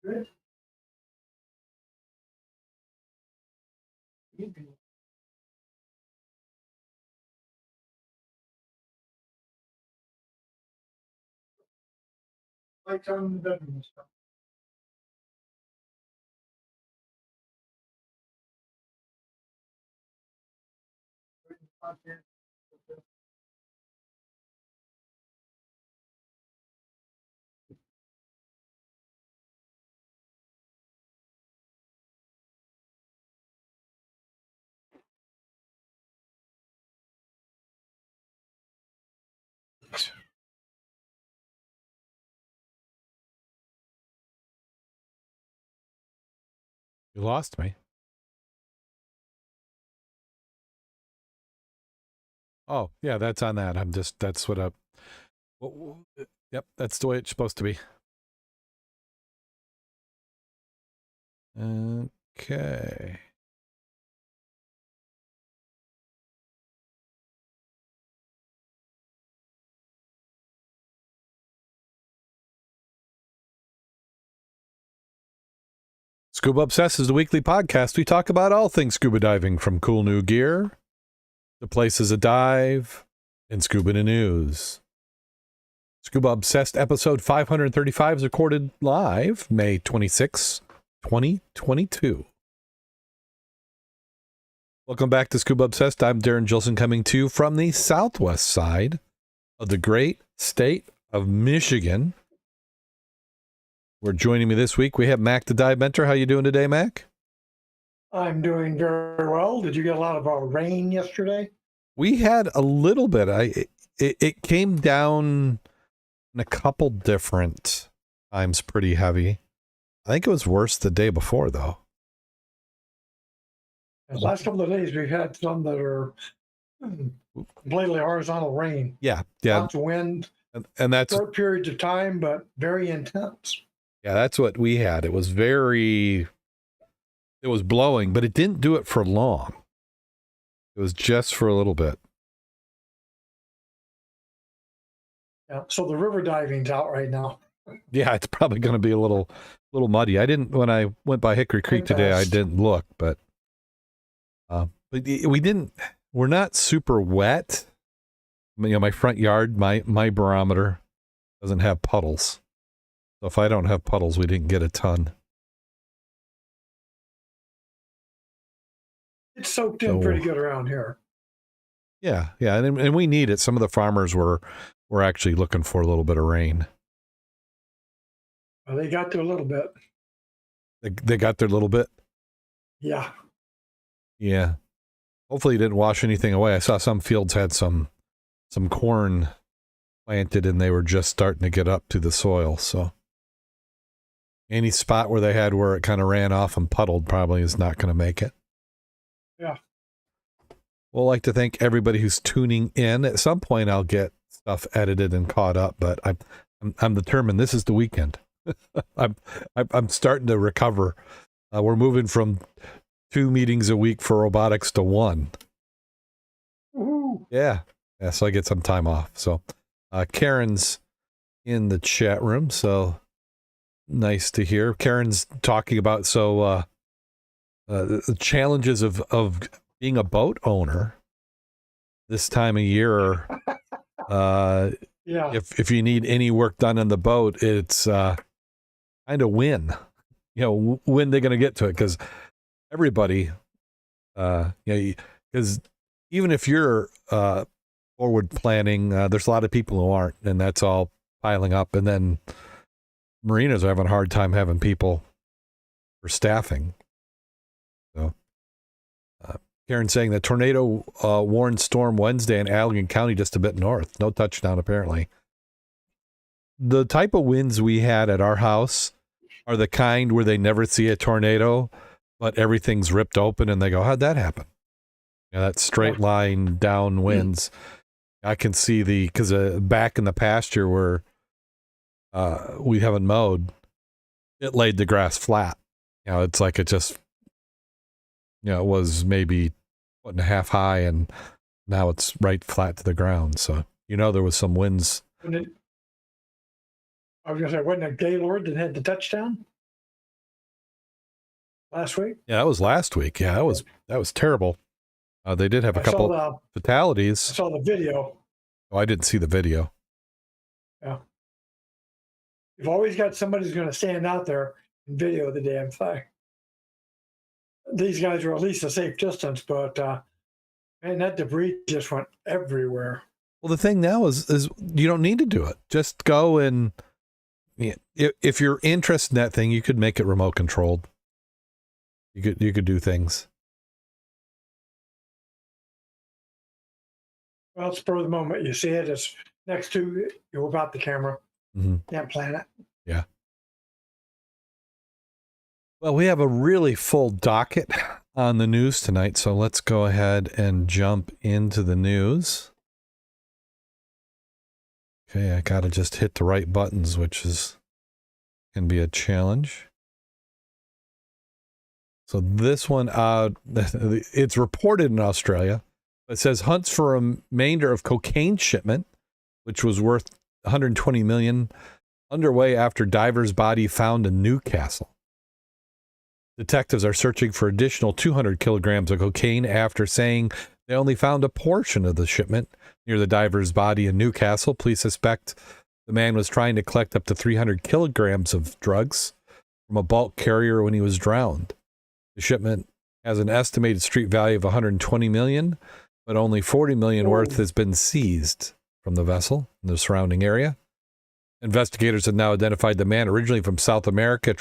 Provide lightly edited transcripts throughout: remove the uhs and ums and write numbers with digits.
Lights on in the bedroom and stuff. You lost me. Oh, yeah, that's on that. That's what I, yep, that's the way it's supposed to be. Okay. Scuba Obsessed is the weekly podcast. We talk about all things scuba diving, from cool new gear, the places to dive, and scuba news. Scuba Obsessed episode 535 is recorded live May 26, 2022. Welcome back to Scuba Obsessed. I'm Darren Gilson, coming to you from the southwest side of the great state of Michigan. We're joining me this week. We have Mack the Dive Mentor. How you doing today, Mack? I'm doing very well. Did you get a lot of rain yesterday? We had a little bit. It came down in a couple different times, pretty heavy. I think it was worse the day before, though. The last couple of days, we've had some that are completely horizontal rain. Yeah. Lots of wind. And that's short periods of time, but very intense. Yeah, that's what we had. It was blowing, but it didn't do it for long. It was just for a little bit. Yeah, so the river diving's out right now. Yeah, it's probably going to be a little muddy. When I went by Hickory Creek today, I didn't look, but we're not super wet. You know, my front yard, my barometer doesn't have puddles. So if I don't have puddles, we didn't get a ton. It's soaked in pretty good around here. Yeah, and we need it. Some of the farmers were actually looking for a little bit of rain. Well, they got to a little bit. They got their little bit? Yeah. Yeah. Hopefully it didn't wash anything away. I saw some fields had some corn planted, and they were just starting to get up to the soil, so any spot where it kind of ran off and puddled probably is not going to make it. Yeah. Well, I'd like to thank everybody who's tuning in. At some point, I'll get stuff edited and caught up, but I'm determined. This is the weekend. I'm starting to recover. We're moving from 2 meetings a week for robotics to 1. Woo-hoo. Yeah. So I get some time off. So Karen's in the chat room, so nice to hear. Karen's talking about the challenges of being a boat owner this time of year. Yeah. If you need any work done on the boat, it's kind of when they're going to get to it, because everybody, because even if you're forward planning, there's a lot of people who aren't, and that's all piling up, and then marinas are having a hard time having people for staffing. So, Karen's saying the tornado warned storm Wednesday in Allegan County, just a bit north. No touchdown, apparently. The type of winds we had at our house are the kind where they never see a tornado, but everything's ripped open, and they go, "How'd that happen?" That straight line down winds. I can see because back in the pasture where we haven't mowed, it laid the grass flat. It's like it just, it was maybe 1.5 high, and now it's right flat to the ground. So, there was some winds. I was going to say, wasn't it Gaylord that had the touchdown? last week. Yeah, that was last week. Yeah, that was terrible. They did have a couple I fatalities. saw the video. Oh, I didn't see the video. Yeah. You've always got somebody who's going to stand out there and video the damn thing. These guys are at least a safe distance, but man, that debris just went everywhere. Well, the thing now is you don't need to do it. Just go and if you're interested in that thing, you could make it remote controlled. You could do things. Well, spur of the moment, you see it, it's next to you about the camera. Mm-hmm. Can't plan it. Yeah. Well, we have a really full docket on the news tonight, so let's go ahead and jump into the news. Okay, I gotta just hit the right buttons, which can be a challenge. So this one, it's reported in Australia. It says hunts for a remainder of cocaine shipment, which was worth 120 million, underway after diver's body found in Newcastle. Detectives are searching for additional 200 kilograms of cocaine after saying they only found a portion of the shipment near the diver's body in Newcastle. Police suspect the man was trying to collect up to 300 kilograms of drugs from a bulk carrier when he was drowned. The shipment has an estimated street value of 120 million, but only 40 million worth has been seized from the vessel in the surrounding area. Investigators have now identified the man originally from South America,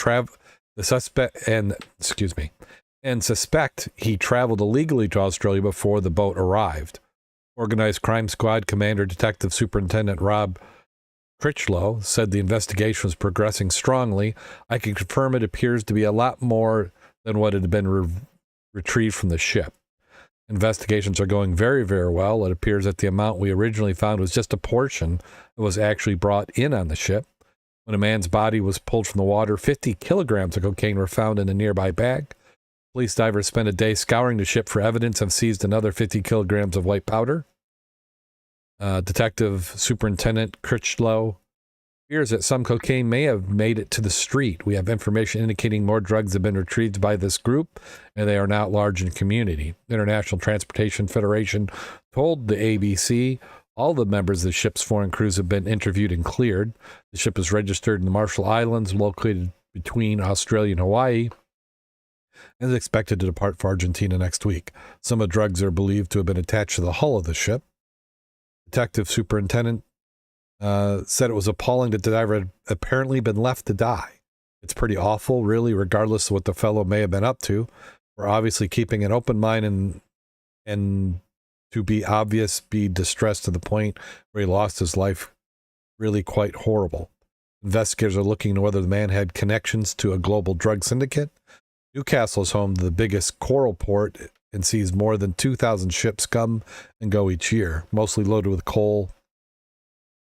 and suspect he traveled illegally to Australia before the boat arrived. Organized Crime Squad Commander Detective Superintendent Rob Critchlow said the investigation was progressing strongly. I can confirm it appears to be a lot more than what had been retrieved from the ship. Investigations are going very, very well. It appears that the amount we originally found was just a portion that was actually brought in on the ship. When a man's body was pulled from the water, 50 kilograms of cocaine were found in a nearby bag. Police divers spent a day scouring the ship for evidence and seized another 50 kilograms of white powder. Detective Superintendent Critchlow fears that some cocaine may have made it to the street. We have information indicating more drugs have been retrieved by this group, and they are now at large in the community. International Transportation Federation told the ABC all the members of the ship's foreign crews have been interviewed and cleared. The ship is registered in the Marshall Islands, located between Australia and Hawaii, and is expected to depart for Argentina next week. Some of the drugs are believed to have been attached to the hull of the ship. Detective Superintendent said it was appalling that the diver had apparently been left to die. It's pretty awful, really, regardless of what the fellow may have been up to. We're obviously keeping an open mind and to be distressed to the point where he lost his life. Really quite horrible. Investigators are looking into whether the man had connections to a global drug syndicate. Newcastle is home to the biggest coral port and sees more than 2,000 ships come and go each year, mostly loaded with coal,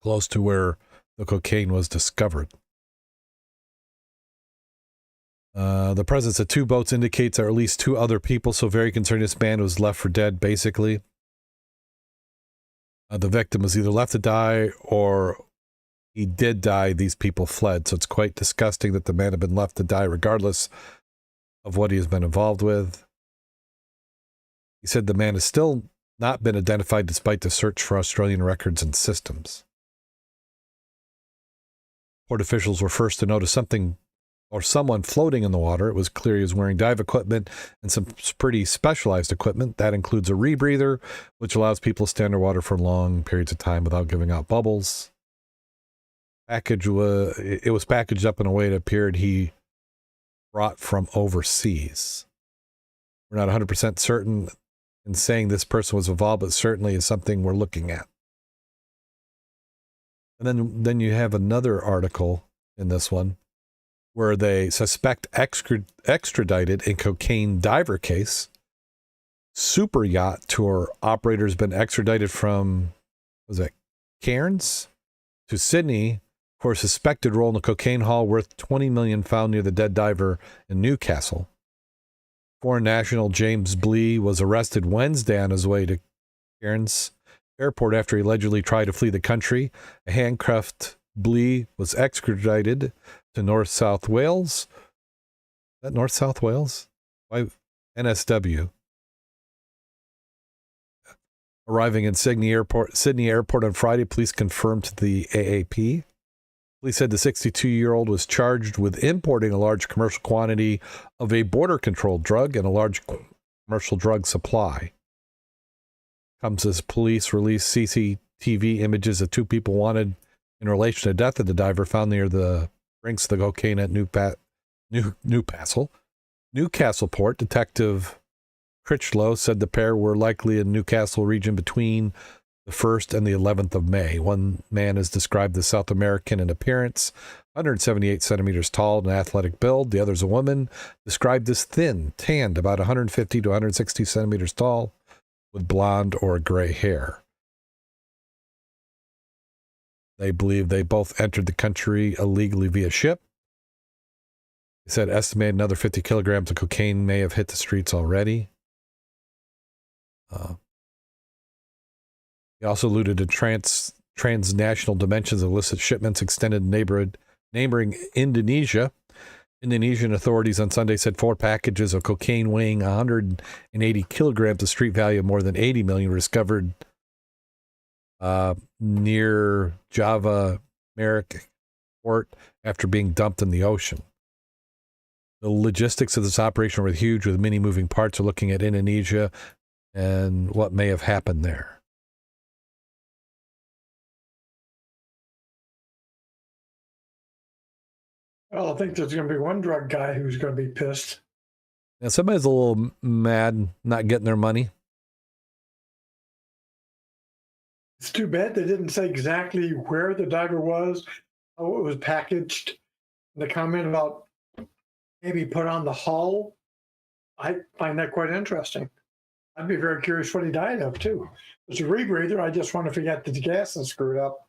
close to where the cocaine was discovered. The presence of two boats indicates there are at least two other people, so very concerned this man was left for dead, basically. The victim was either left to die or he did die. These people fled, so it's quite disgusting that the man had been left to die regardless of what he has been involved with. He said the man has still not been identified despite the search for Australian records and systems. Port officials were first to notice something or someone floating in the water. It was clear he was wearing dive equipment and some pretty specialized equipment. That includes a rebreather, which allows people to stay underwater for long periods of time without giving out bubbles. It was packaged up in a way that appeared he brought from overseas. We're not 100% certain in saying this person was involved, but certainly is something we're looking at. And then you have another article in this one where they suspect extradited in cocaine diver case. Super yacht tour operator has been extradited from, Cairns to Sydney for a suspected role in a cocaine haul worth 20 million found near the dead diver in Newcastle. Foreign national James Blee was arrested Wednesday on his way to Cairns airport after he allegedly tried to flee the country. A handcuffed Blee was extradited to North South Wales. Is that North South Wales? Why NSW? Arriving in Sydney Airport on Friday, police confirmed to the AAP. Police said the 62-year-old was charged with importing a large commercial quantity of a border-controlled drug and a large commercial drug supply. Comes as police released CCTV images of two people wanted in relation to the death of the diver found near the brinks of the cocaine at Newcastle Port. Detective Critchlow said the pair were likely in Newcastle region between the 1st and the 11th of May. One man is described as South American in appearance, 178 centimeters tall and athletic build. The other is a woman, described as thin, tanned, about 150 to 160 centimeters tall, with blonde or gray hair. They believe they both entered the country illegally via ship. They said estimated another 50 kilograms of cocaine may have hit the streets already. He also alluded to transnational dimensions of illicit shipments extended neighboring Indonesia. Indonesian authorities on Sunday said 4 packages of cocaine weighing 180 kilograms of street value of more than 80 million were discovered near Java Merrick port after being dumped in the ocean. The logistics of this operation were huge, with many moving parts. Are looking at Indonesia and what may have happened there. Well, I think there's going to be one drug guy who's going to be pissed. Now, somebody's a little mad not getting their money. It's too bad they didn't say exactly where the diver was, how it was packaged. The comment about maybe put on the hull, I find that quite interesting. I'd be very curious what he died of, too. It's a rebreather. I just wonder if he got the gas and screwed up.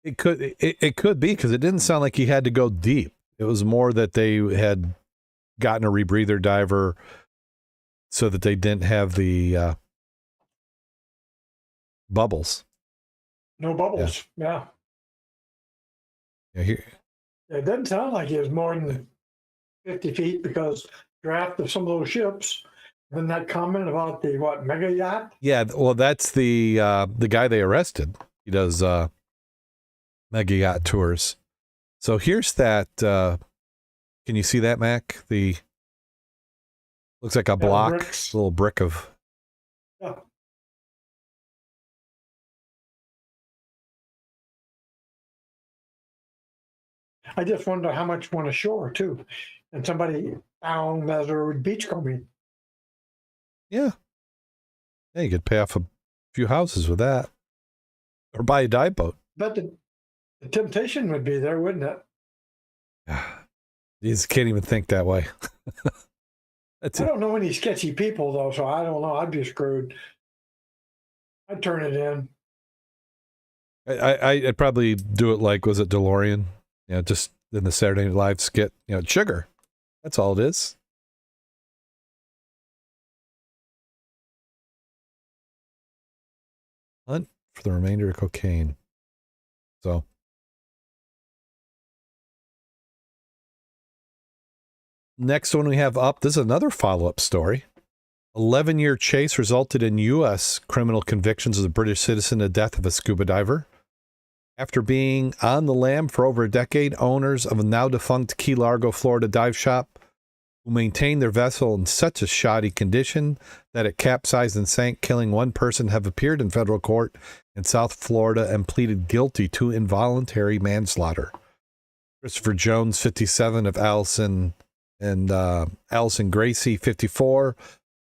It could be, because it didn't sound like he had to go deep. It was more that they had gotten a rebreather diver so that they didn't have the bubbles. No bubbles. Yeah. It doesn't sound like he was more than 50 feet because draft of some of those ships. Then that comment about the mega yacht? Yeah, well, that's the guy they arrested. He does mega yacht tours. So here's that. Can you see that, Mac? The looks like a block, little brick of. Yeah. I just wonder how much went ashore too, and somebody found as a beachcombing. Yeah, you could pay off a few houses with that, or buy a dive boat. But the temptation would be there, wouldn't it? You just can't even think that way. I don't know any sketchy people though, so I don't know. I'd be screwed. I'd turn it in. I'd probably do it like, was it DeLorean? Just in the Saturday Night Live skit, sugar. That's all it is. Hunt for the remainder of cocaine. So. Next one we have up, this is another follow-up story. 11-year chase resulted in U.S. criminal convictions of a British citizen, the death of a scuba diver. After being on the lam for over a decade, owners of a now-defunct Key Largo, Florida dive shop, who maintained their vessel in such a shoddy condition that it capsized and sank, killing one person, have appeared in federal court in South Florida and pleaded guilty to involuntary manslaughter. Christopher Jones, 57, of Allison Gracie, 54,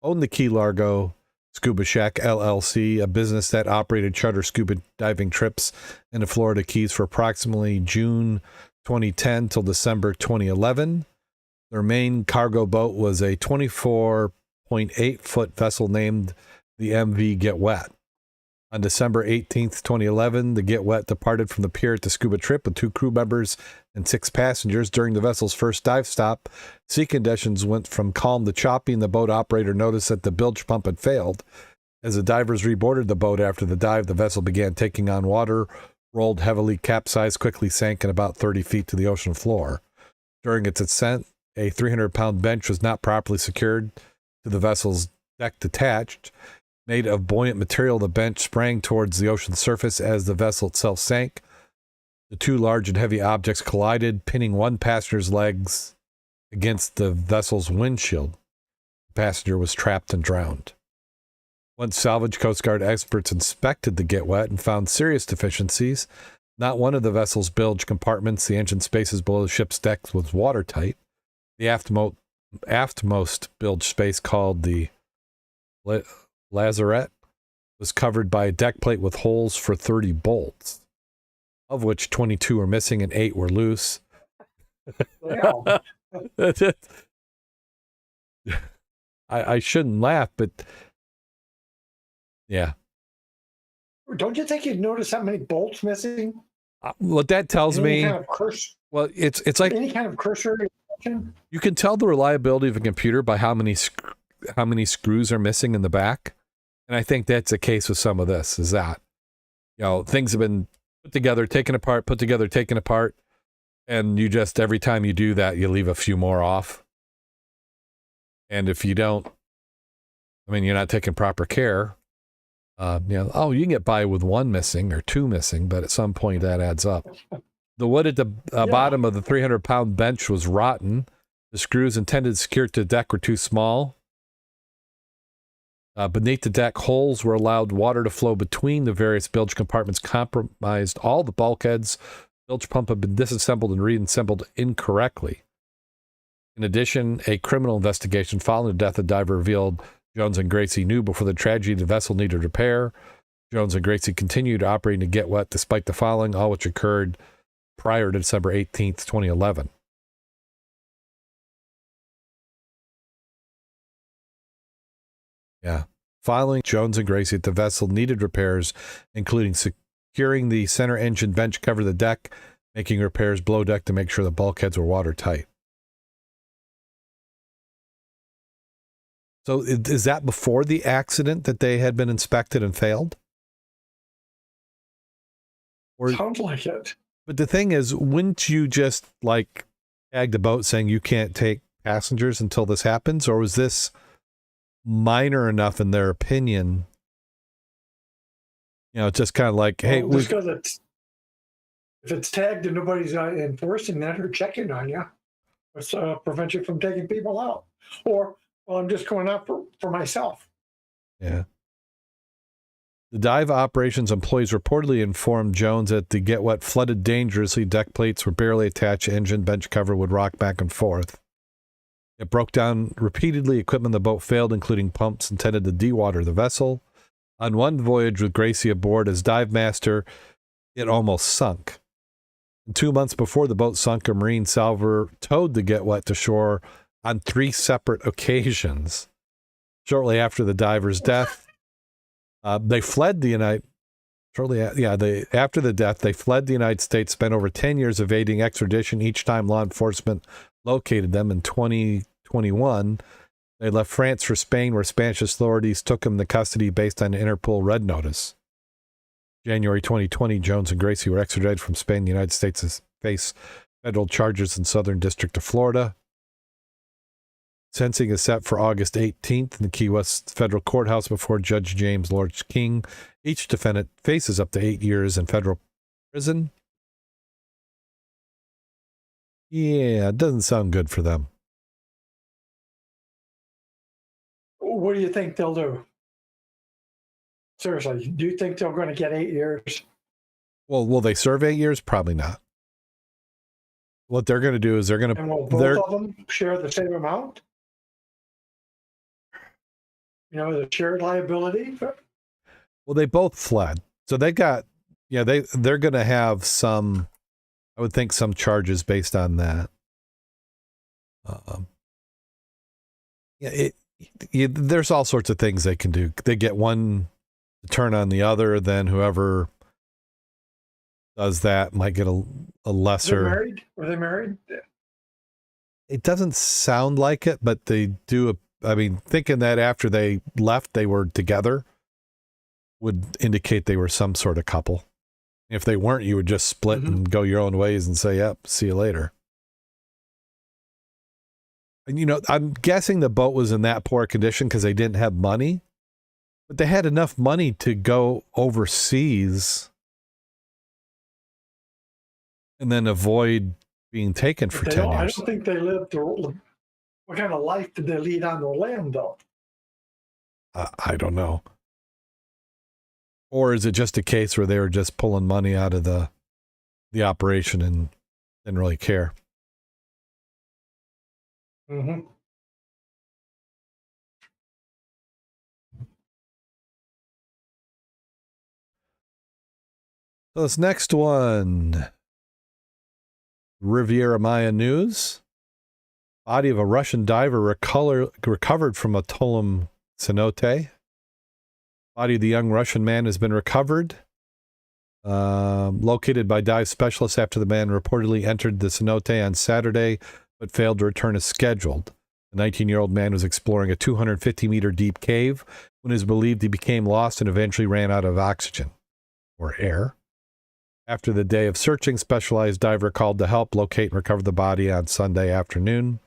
owned the Key Largo Scuba Shack LLC, a business that operated charter scuba diving trips in the Florida Keys for approximately June 2010 till December 2011. Their main cargo boat was a 24.8-foot vessel named the MV Get Wet. On December 18th, 2011, the Get Wet departed from the pier at the scuba trip with 2 crew members and 6 passengers. During the vessel's first dive stop, sea conditions went from calm to choppy, and the boat operator noticed that the bilge pump had failed. As the divers reboarded the boat after the dive, the vessel began taking on water, rolled heavily, capsized, quickly sank in about 30 feet to the ocean floor. During its ascent, a 300-pound bench was not properly secured to the vessel's deck detached. Made of buoyant material, the bench sprang towards the ocean surface as the vessel itself sank. The two large and heavy objects collided, pinning one passenger's legs against the vessel's windshield. The passenger was trapped and drowned. Once salvage, Coast Guard experts inspected the Get Wet and found serious deficiencies. Not one of the vessel's bilge compartments, the engine spaces below the ship's deck, was watertight. The aftmost bilge space, called the lazarette, was covered by a deck plate with holes for 30 bolts, of which 22 were missing and 8 were loose. Wow. I shouldn't laugh, but yeah. Don't you think you'd notice how many bolts missing? What that tells Any me, kind of well, it's like any kind of cursory inspection? you can tell the reliability of a computer by how many screws are missing in the back, and I think that's the case with some of this. Is that, you know, things have been put together, taken apart, put together, taken apart, and you just, every time you do that, you leave a few more off. And if you don't, I mean, you're not taking proper care. You know, oh, you can get by with 1 missing or 2 missing, but at some point that adds up. The wood at the bottom of the 300-pound bench was rotten. The screws intended to secure to the deck were too small. Beneath the deck, holes were allowed water to flow between the various bilge compartments, compromised all the bulkheads. Bilge pump had been disassembled and reassembled incorrectly. In addition, a criminal investigation following the death of the diver revealed Jones and Gracie knew before the tragedy the vessel needed repair. Jones and Gracie continued operating to Get Wet despite the following, all which occurred prior to December 18th, 2011. Yeah. Following Jones and Gracie, the vessel needed repairs, including securing the center engine bench cover the deck, making repairs below deck to make sure the bulkheads were watertight. So is that before the accident that they had been inspected and failed? Or, Sounds like it. but the thing is, wouldn't you just like tag the boat saying you can't take passengers until this happens? Or was this minor enough in their opinion? You know, just kind of like, hey, well, just because if it's tagged and nobody's enforcing that or checking on you, let's prevent you from taking people out. Or, well, I'm just going out for myself. Yeah. The dive operations employees reportedly informed Jones that the Get Wet flooded dangerously. Deck plates were barely attached. Engine bench cover would rock back and forth. It broke down repeatedly. Equipment on the boat failed, including pumps intended to dewater the vessel. On one voyage with Gracie aboard as dive master, it almost sunk. And 2 months before the boat sunk, a marine salver towed the Get Wet to shore on 3 separate occasions. Shortly after the diver's death, they fled the after the death, they fled the United States, spent over 10 years evading extradition. Each time law enforcement located them. In 2021, they left France for Spain, where Spanish authorities took them into custody based on an Interpol red notice. January 2020, Jones and Gracie were extradited from Spain to the United States to face federal charges in Southern District of Florida. Sentencing is set for August 18th in the Key West Federal Courthouse before Judge James Lord King. Each defendant faces up to 8 years in federal prison. Yeah, it doesn't sound good for them. What do you think they'll do? Seriously, do you think they're going to get 8 years? Well, will they serve 8 years? Probably not. What they're going to do is they're going to... And will both of them share the same amount? You know, the shared liability? Well, they both fled. So they got... Yeah, they're going to have some... I would think some charges based on that. There's all sorts of things they can do. They get one to turn on the other, then whoever does that might get a lesser... They're married? Were they married? It doesn't sound like it, but they do. I mean, thinking that after they left, they were together would indicate they were some sort of couple. If they weren't, you would just split and go your own ways and say, yep, see you later. And, I'm guessing the boat was in that poor condition because they didn't have money, but they had enough money to go overseas and then avoid being taken for 10 I years. don't think they lived. What kind of life did they lead on the land, though? I don't know. Or is it just a case where they were just pulling money out of the operation and didn't really care? Mm-hmm. So this next one, Riviera Maya News. Body of a Russian diver recovered from Atollam Cenote. Body of the young Russian man has been recovered. Located by dive specialists after the man reportedly entered the cenote on Saturday, but failed to return as scheduled. The 19-year-old man was exploring a 250-meter deep cave when it is believed he became lost and eventually ran out of oxygen or air. After the day of searching, specialized diver called to help locate and recover the body on Sunday afternoon.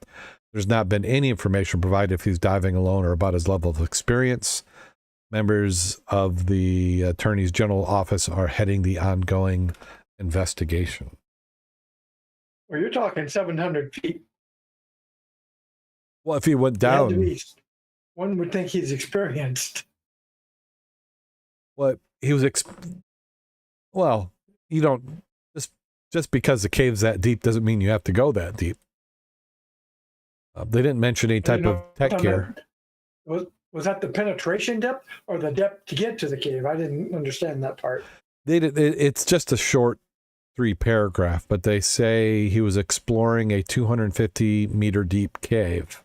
There's not been any information provided if he's diving alone or about his level of experience. Members of the Attorney's General Office are heading the ongoing investigation. Well, you're talking 700 feet. Well, if he went down, one would think he's experienced. Well, he was. Well, you don't just because the cave's that deep doesn't mean you have to go that deep. They didn't mention any type of tech gear. Was that the penetration depth or the depth to get to the cave? I didn't understand that part. It's just a short 3-paragraph, but they say he was exploring a 250-meter deep cave.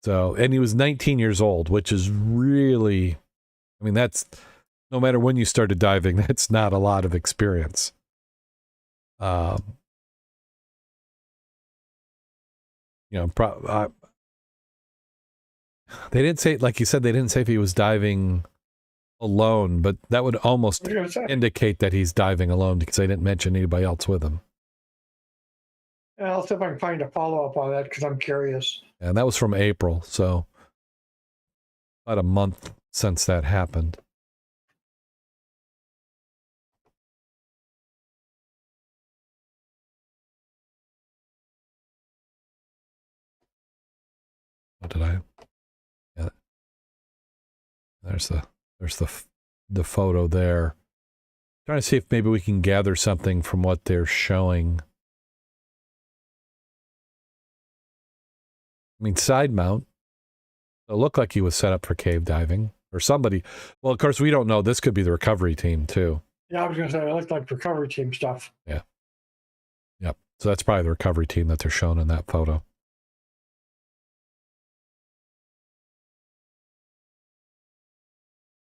So, and he was 19 years old, which is really, that's, no matter when you started diving, that's not a lot of experience. They didn't say, like you said, they didn't say if he was diving alone, but that would almost indicate that he's diving alone because they didn't mention anybody else with him. Yeah, I'll see if I can find a follow-up on that because I'm curious. And that was from April, so about a month since that happened. What did I? Yeah. There's the photo there. Trying to see if maybe we can gather something from what they're showing. Side mount. It looked like he was set up for cave diving or somebody. Well, of course, we don't know. This could be the recovery team too. Yeah, I was going to say it looked like recovery team stuff. Yeah. Yep. So that's probably the recovery team that they're showing in that photo.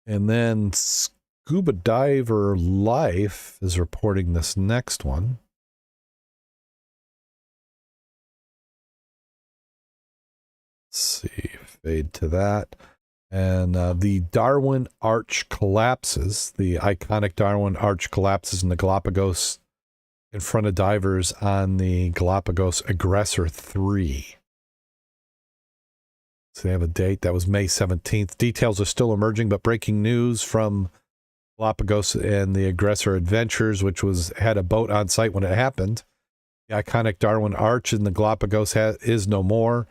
And then Scuba Diver Life is reporting this next one. Let's see, fade to that. And the Darwin Arch collapses. The iconic Darwin Arch collapses in the Galapagos in front of divers on the Galapagos Aggressor 3. So they have a date. That was May 17th. Details are still emerging, but breaking news from Galapagos and the Aggressor Adventures, which had a boat on site when it happened. The iconic Darwin Arch in the Galapagos is no more.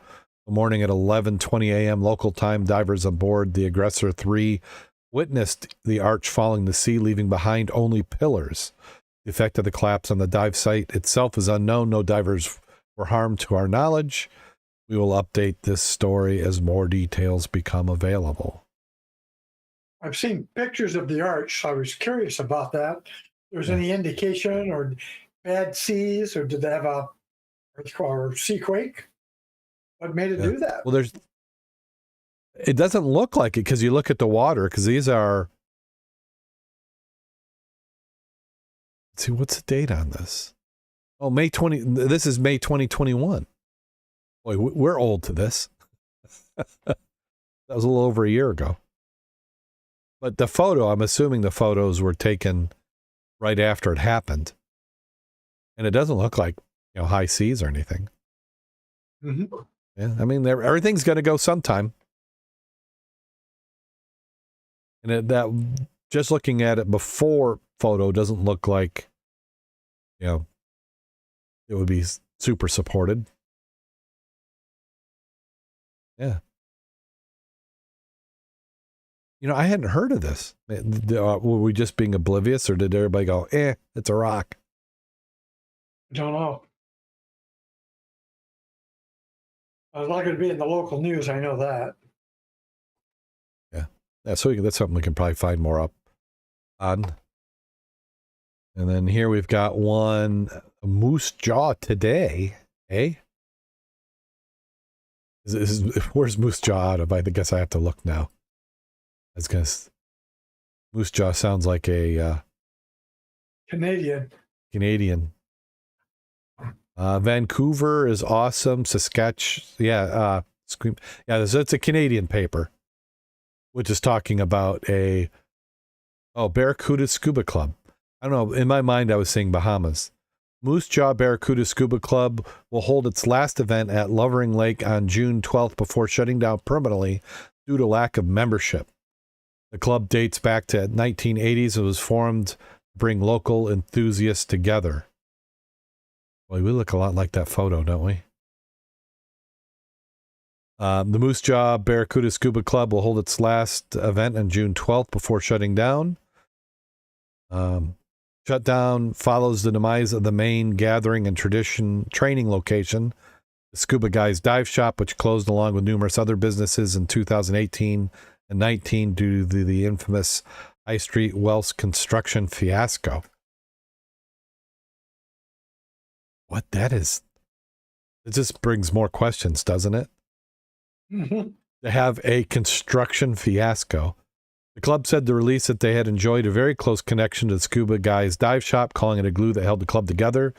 The morning at 11:20 a.m. local time, divers on board the Aggressor 3 witnessed the arch falling to sea, leaving behind only pillars. The effect of the collapse on the dive site itself is unknown. No divers were harmed to our knowledge. We will update this story as more details become available. I've seen pictures of the arch. So I was curious about that. There's any indication or bad seas, or did they have a sea quake? What made it do that? Well, it doesn't look like it because you look at the water, because these are, let's see, what's the date on this? Oh, this is May 2021. Boy, we're old to this. That was a little over a year ago. But the photo, I'm assuming the photos were taken right after it happened. And it doesn't look like, high seas or anything. Mm-hmm. Yeah, I mean, everything's going to go sometime. And that just looking at it before photo doesn't look like, you know, it would be super supported. Yeah. You know, I hadn't heard of this. Were we just being oblivious, or did everybody go, it's a rock? Don't know. I was not going to be in the local news. I know that. Yeah, so that's something we can probably find more up on. And then here we've got one moose jaw today, eh? Where's moose jaw out of? I guess I have to look now. I was gonna. Moose jaw sounds like a Canadian. Vancouver is awesome. Saskatchewan, it's a Canadian paper, which is talking about Barracuda Scuba Club. I don't know. In my mind, I was saying Bahamas. Moose Jaw Barracuda Scuba Club will hold its last event at Lovering Lake on June 12th before shutting down permanently due to lack of membership. The club dates back to 1980s and was formed to bring local enthusiasts together. Boy, we look a lot like that photo, don't we? The Moose Jaw Barracuda Scuba Club will hold its last event on June 12th before shutting down. Shutdown follows the demise of the main gathering and training location, the Scuba Guys Dive Shop, which closed along with numerous other businesses in 2018 and 19 due to the infamous High Street Wells construction fiasco. What that is? It just brings more questions, doesn't it? Mm-hmm. To have a construction fiasco. The club said the release that they had enjoyed a very close connection to the Scuba Guys Dive Shop, calling it a glue that held the club together.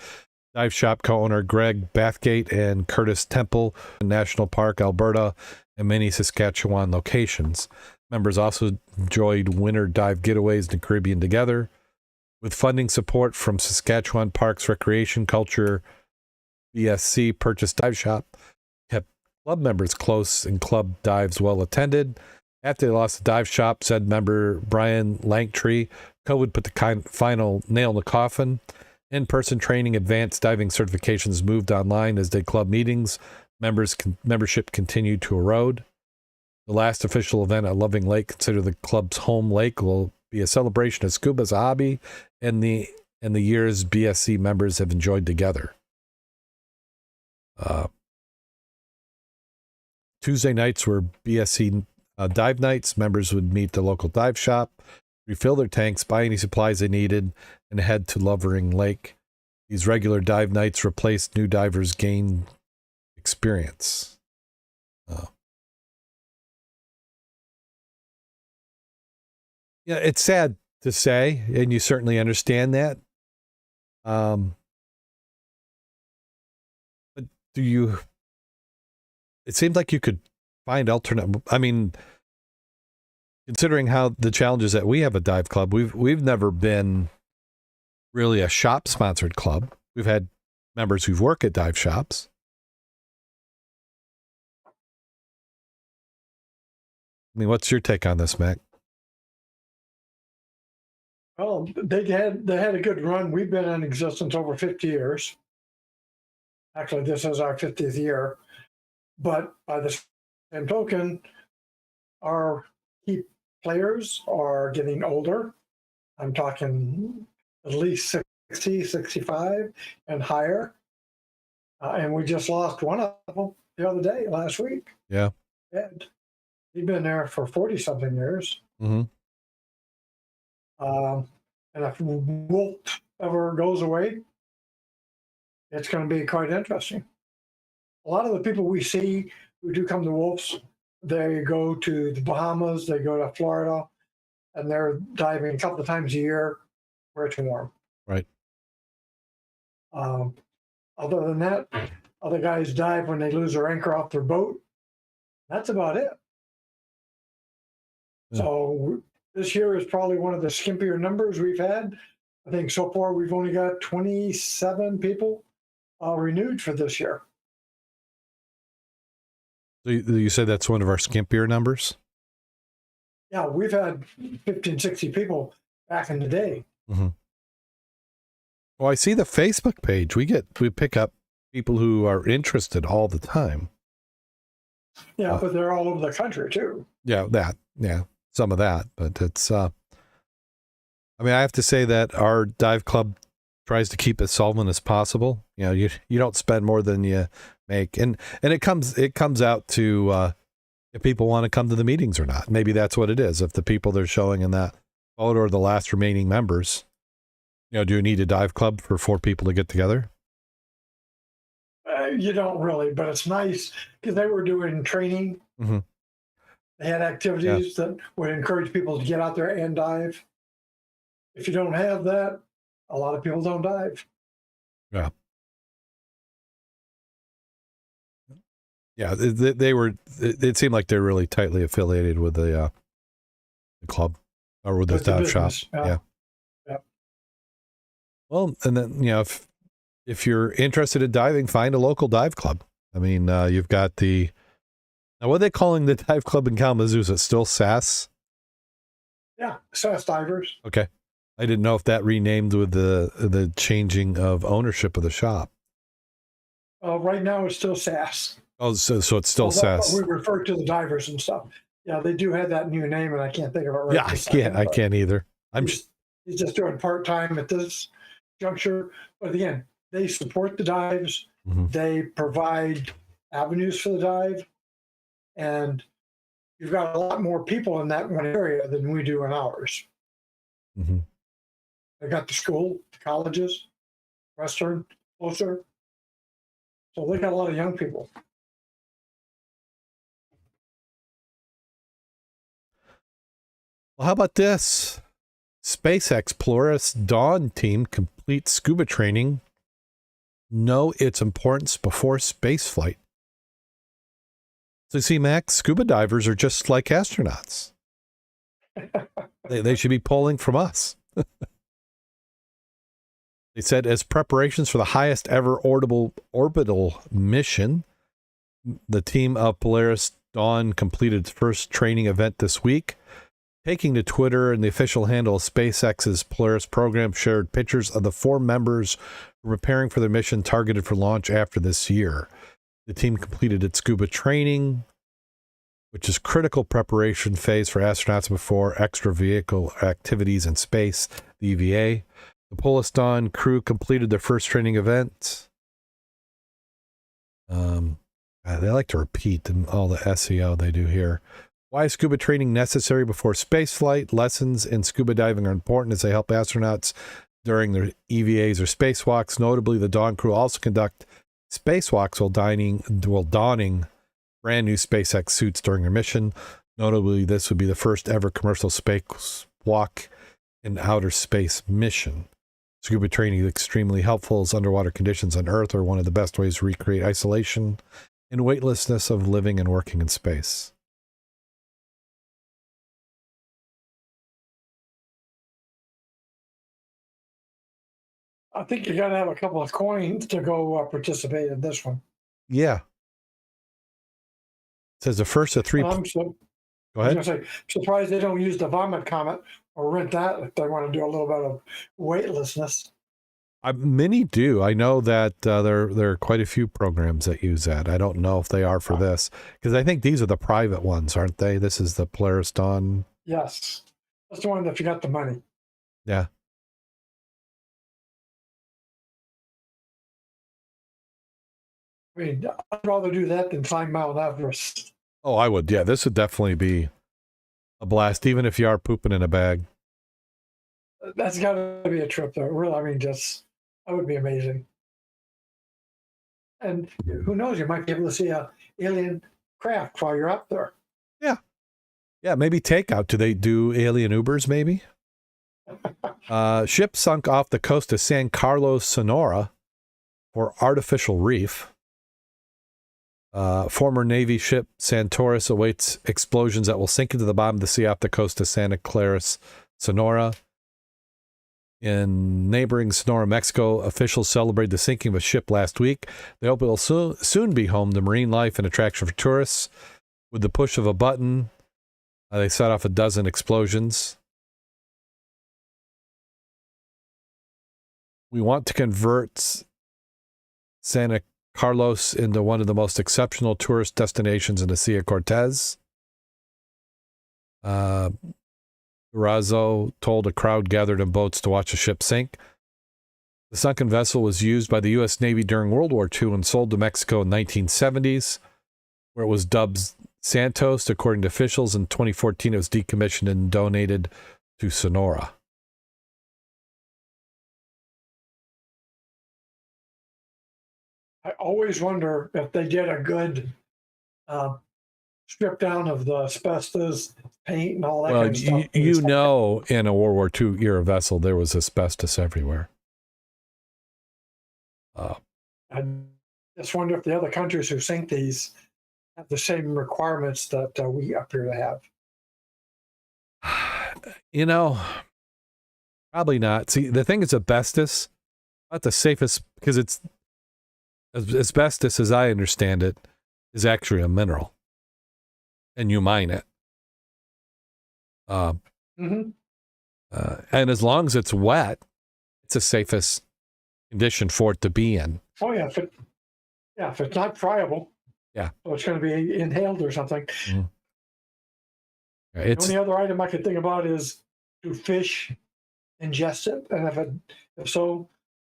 Dive Shop co-owner Greg Bathgate and Curtis Temple in National Park, Alberta, and many Saskatchewan locations. Members also enjoyed winter dive getaways in the Caribbean together. With funding support from Saskatchewan Parks Recreation Culture, BSC purchased Dive Shop, kept club members close and club dives well attended. After they lost the dive shop, said member Brian Langtree, COVID put the final nail in the coffin. In-person training, advanced diving certifications moved online as did club meetings. Membership continued to erode. The last official event at Loving Lake, considered the club's home lake, will be a celebration of scuba as a hobby and the years BSC members have enjoyed together. Tuesday nights were BSC dive nights. Members would meet the local dive shop, refill their tanks, buy any supplies they needed, and head to Lovering Lake. These regular dive nights replaced new divers' gain experience. Yeah, it's sad to say, and you certainly understand that. But it seems like you could find alternate. I mean, considering how the challenges that we have at Dive Club, we've never been really a shop sponsored club. We've had members who've worked at dive shops. I mean, what's your take on this, Mac? Well, they had a good run. We've been in existence over 50 years. Actually, this is our 50th year. But by the same token, our key players are getting older. I'm talking at least 60, 65 and higher. And we just lost one of them the other day, last week. Yeah. Ed. He'd been there for 40-something years. Mm-hmm. And if Wolf ever goes away, it's going to be quite interesting. A lot of the people we see who do come to Wolf's, they go to the Bahamas, they go to Florida, and they're diving a couple of times a year where it's warm. Right. Other than that, other guys dive when they lose their anchor off their boat. That's about it. Yeah. So this year is probably one of the skimpier numbers we've had. I think so far we've only got 27 people renewed for this year. So you said that's one of our skimpier numbers? Yeah, we've had 15, 60 people back in the day. Mm-hmm. Well, I see the Facebook page. We pick up people who are interested all the time. Yeah, but they're all over the country too. Yeah, some of that, but it's. I mean, I have to say that our dive club tries to keep as solvent as possible. You know, you don't spend more than you make, and it comes out to if people want to come to the meetings or not. Maybe that's what it is. If the people they're showing in that photo are the last remaining members, you know, do you need a dive club for 4 people to get together? You don't really, but it's nice because they were doing training. Mm-hmm. They had activities that would encourage people to get out there and dive. If you don't have that, a lot of people don't dive. Yeah. Yeah, they were. It seemed like they're really tightly affiliated with the club or with the dive shop. Yeah. Well, and then if you're interested in diving, find a local dive club. I mean, you've got now what are they calling the dive club in Kalamazoo? Is it still SAS? Yeah, SAS Divers. Okay, I didn't know if that renamed with the changing of ownership of the shop. Right now, it's still SAS. Oh, so it's still SAS. We refer to the divers and stuff. Yeah, they do have that new name, and I can't think of it right now. Yeah, I can't either. He's just doing part-time at this juncture. But again, they support the dives. Mm-hmm. They provide avenues for the dive. And you've got a lot more people in that one area than we do in ours. Mm-hmm. They got the school, the colleges, Western, closer. So they got a lot of young people. Well, how about this? SpaceX Polaris Dawn team completes scuba training. Know its importance before spaceflight. So you see, Mac, scuba divers are just like astronauts. They should be pulling from us. They said as preparations for the highest ever orbital mission, the team of Polaris Dawn completed its first training event this week. Taking to Twitter, and the official handle of SpaceX's Polaris program shared pictures of the 4 members preparing for their mission targeted for launch after this year. The team completed its scuba training, which is critical preparation phase for astronauts before extra vehicle activities in space, the EVA. The Polaris Dawn crew completed their first training event. They like to repeat all the SEO they do here. Why is scuba training necessary before spaceflight? Lessons in scuba diving are important as they help astronauts during their EVAs or spacewalks. Notably, the Dawn crew also conduct spacewalks while donning brand new SpaceX suits during their mission. Notably, this would be the first ever commercial spacewalk in outer space mission. Scuba training is extremely helpful as underwater conditions on Earth are one of the best ways to recreate isolation and weightlessness of living and working in space. I think you got to have a couple of coins to go participate in this one. Yeah. It says the first of 3. Go ahead. I was going to say, surprised they don't use the vomit comet or rent that if they want to do a little bit of weightlessness. Many do. I know that there are quite a few programs that use that. I don't know if they are for this, because I think these are the private ones, aren't they? This is the Polaris Dawn. Yes. That's the one that you got the money. Yeah. I mean, I'd rather do that than climb Mount Everest. Oh, I would. Yeah, this would definitely be a blast, even if you are pooping in a bag. That's got to be a trip, though. Really, I mean, that would be amazing. And who knows, you might be able to see an alien craft while you're up there. Yeah. Yeah, maybe takeout. Do they do alien Ubers, maybe? Ship sunk off the coast of San Carlos, Sonora for artificial reef. Former Navy ship Santoris awaits explosions that will sink into the bottom of the sea off the coast of Santa Clara, Sonora. In neighboring Sonora, Mexico, officials celebrated the sinking of a ship last week. They hope it will soon be home to marine life and attraction for tourists. With the push of a button, they set off a dozen explosions. We want to convert Santa Carlos into one of the most exceptional tourist destinations in the Sea of Cortez. Durazo told a crowd gathered in boats to watch a ship sink. The sunken vessel was used by the U.S. Navy during World War II and sold to Mexico in the 1970s, where it was dubbed Santos. According to officials, in 2014 it was decommissioned and donated to Sonora. I always wonder if they did a good strip down of the asbestos, paint, and all that kind of stuff. You know, in a World War II era vessel, there was asbestos everywhere. I just wonder if the other countries who sink these have the same requirements that we appear to have. You know, probably not. See, the thing is, asbestos, not the safest, because it's asbestos, as I understand it, is actually a mineral, and you mine it. And as long as it's wet, it's the safest condition for it to be in. Oh yeah, if it's not friable, yeah, so it's going to be inhaled or something. Mm. The only other item I could think about is, do fish ingest it, and if so,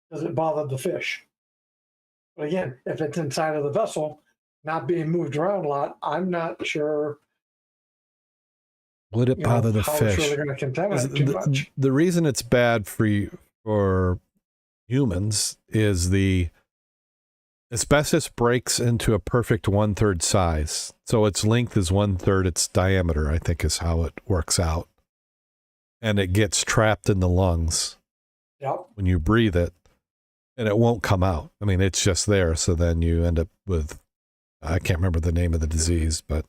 does it bother the fish? But again, if it's inside of the vessel, not being moved around a lot, I'm not sure. Would it bother the how fish? It's really going to contaminate too much. The reason it's bad for humans is the asbestos breaks into a perfect 1/3 size. So its length is 1/3 its diameter, I think is how it works out. And it gets trapped in the lungs. Yep. When you breathe it, and it won't come out. I mean, it's just there. So then you end up with, I can't remember the name of the disease, but.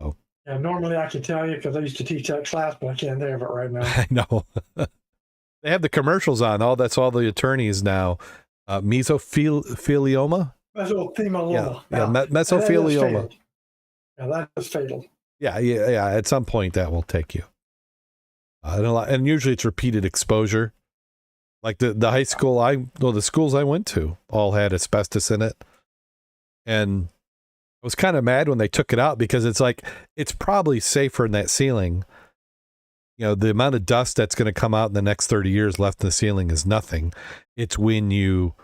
Oh. Yeah, normally I could tell you because I used to teach that class, but I can't think of it right now. I know. They have the commercials on. That's all the attorneys now. Mesothelioma? Mesothelioma. Yeah, mesothelioma. That is fatal. Yeah. At some point that will take you. And usually it's repeated exposure. Like the high school the schools I went to all had asbestos in it. And I was kind of mad when they took it out because it's like, it's probably safer in that ceiling. You know, the amount of dust that's going to come out in the next 30 years left in the ceiling is nothing. It's when you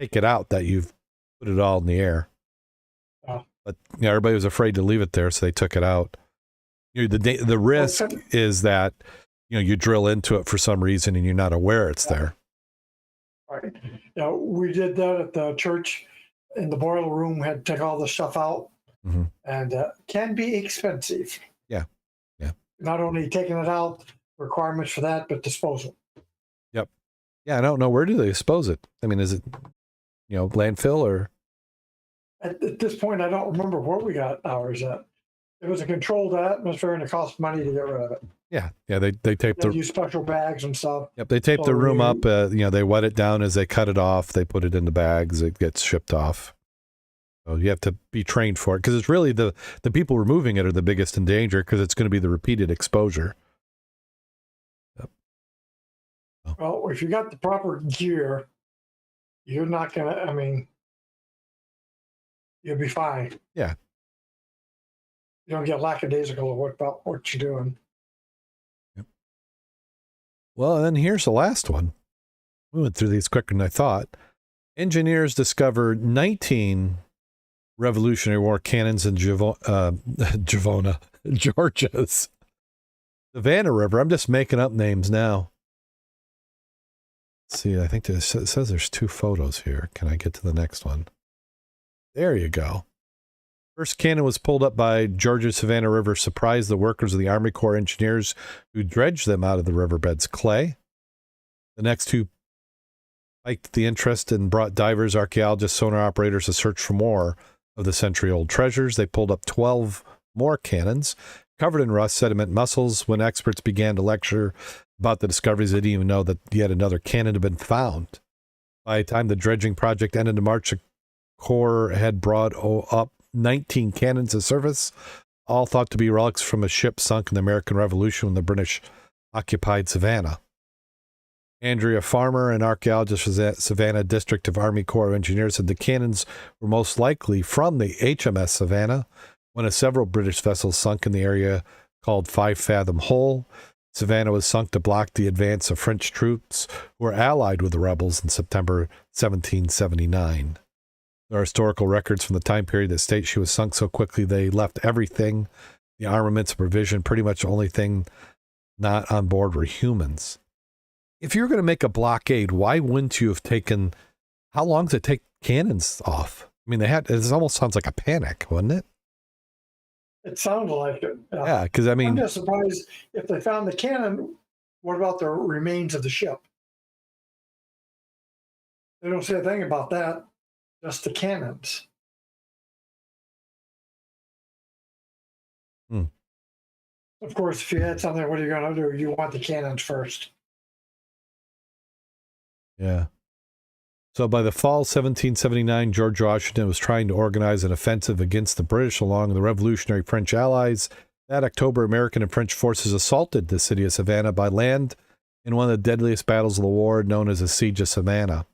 take it out that you've put it all in the air. Oh. But everybody was afraid to leave it there, so they took it out. The risk is that you drill into it for some reason and you're not aware it's there. Right. We did that at the church in the boiler room, had to take all the stuff out, and can be expensive. Yeah. Not only taking it out, requirements for that, but disposal. Yep. Yeah, I don't know. Where do they dispose it? I mean, is it, landfill or? At this point, I don't remember where we got ours at. It was a controlled atmosphere and it cost money to get rid of it. Yeah. They taped They use special bags and stuff. Yep, they taped the room up. They wet it down as they cut it off. They put it in the bags. It gets shipped off. So you have to be trained for it because it's really the people removing it are the biggest in danger because it's going to be the repeated exposure. Yep. Oh. Well, if you got the proper gear, you're not going to, you'll be fine. Yeah. You don't get lackadaisical about what you're doing. Yep. Well, and then here's the last one. We went through these quicker than I thought. Engineers discovered 19 Revolutionary War cannons in Georgia's Savannah River. I'm just making up names now. Let's see, I think it says there's 2 photos here. Can I get to the next one? There you go. First cannon was pulled up by Georgia's Savannah River, surprised the workers of the Army Corps engineers who dredged them out of the riverbed's clay. The next 2 spiked the interest and brought divers, archaeologists, sonar operators to search for more of the century-old treasures. They pulled up 12 more cannons. covered in rust, sediment, mussels. When experts began to lecture about the discoveries, they didn't even know that yet another cannon had been found. By the time the dredging project ended in March, the Corps had brought up 19 cannons to surface, all thought to be relics from a ship sunk in the American Revolution when the British occupied Savannah. Andrea Farmer, an archaeologist from the Savannah District of Army Corps of Engineers, said the cannons were most likely from the HMS Savannah, one of several British vessels sunk in the area called Five Fathom Hole. Savannah was sunk to block the advance of French troops who were allied with the rebels in September 1779. There are historical records from the time period that state she was sunk so quickly they left everything, the armaments and provision. Pretty much the only thing not on board were humans. If you were going to make a blockade, why wouldn't you have taken, how long does it take cannons off? I mean, it almost sounds like a panic, wouldn't it? It sounded like it. Yeah, because I mean, I'm just surprised if they found the cannon, what about the remains of the ship? They don't say a thing about that, just the cannons. Of course, if you had something, what are you going to do? You want the cannons first. Yeah. So by the fall of 1779, George Washington was trying to organize an offensive against the British along the revolutionary French allies. That October, American and French forces assaulted the city of Savannah by land in one of the deadliest battles of the war, known as the Siege of Savannah.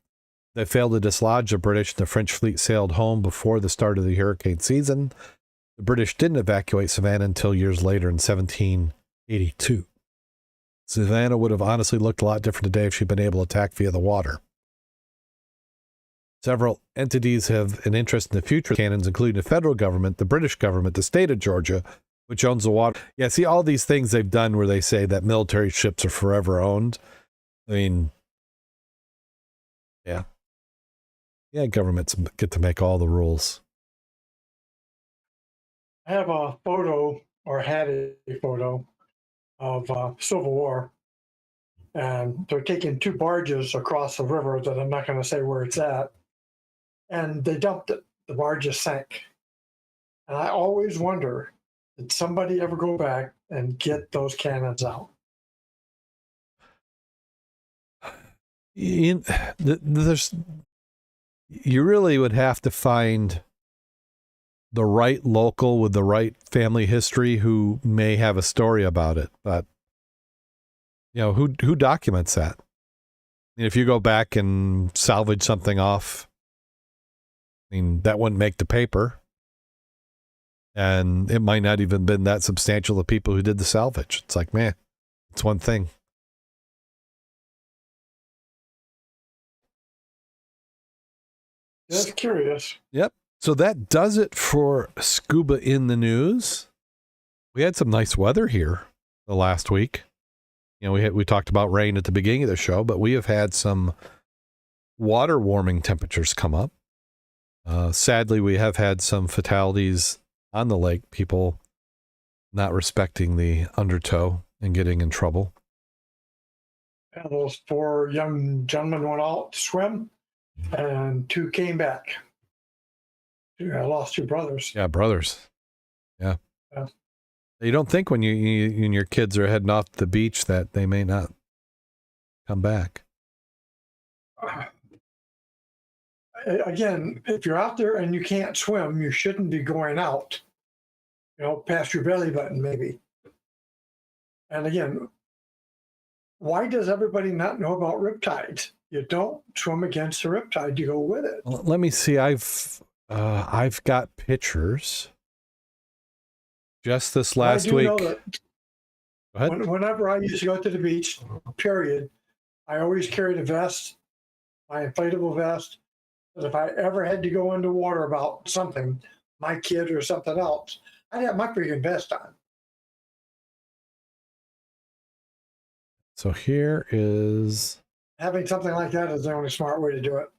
They failed to dislodge the British, and the French fleet sailed home before the start of the hurricane season. The British didn't evacuate Savannah until years later in 1782. Savannah would have honestly looked a lot different today if she'd been able to attack via the water. Several entities have an interest in the future cannons, including the federal government, the British government, the state of Georgia, which owns the water. Yeah, see, all these things they've done where they say that military ships are forever owned. I mean, yeah. Yeah, governments get to make all the rules. I have a photo, or had a photo, of Civil War. And they're taking two barges across the river that I'm not going to say where it's at. And they dumped it. The barges sank. And I always wonder, did somebody ever go back and get those cannons out? You really would have to find the right local with the right family history who may have a story about it. But, you know, who documents that? I mean, if you go back and salvage something off, I mean, that wouldn't make the paper. And it might not even been that substantial, the people who did the salvage. It's like, man, it's one thing. Just curious. Yep. So that does it for Scuba in the News. We had some nice weather here the last week. You know, we talked about rain at the beginning of the show, but we have had some water warming temperatures come up. Sadly, we have had some fatalities on the lake, people not respecting the undertow and getting in trouble. And those four young gentlemen went out to swim, and two came back. I lost two brothers. Yeah, brothers. Yeah. Yeah. You don't think when you and your kids are heading off the beach that they may not come back. Again, if you're out there and you can't swim, you shouldn't be going out, you know, past your belly button, maybe. And again, why does everybody not know about riptides? You don't swim against the riptide, you go with it. Well, let me see. I've got pictures. Just this last week. Go ahead. Whenever I used to go to the beach, period, I always carried a vest, my inflatable vest. But if I ever had to go into water about something, my kid or something else, I'd have my freaking vest on. So here is... Having something like that is the only smart way to do it.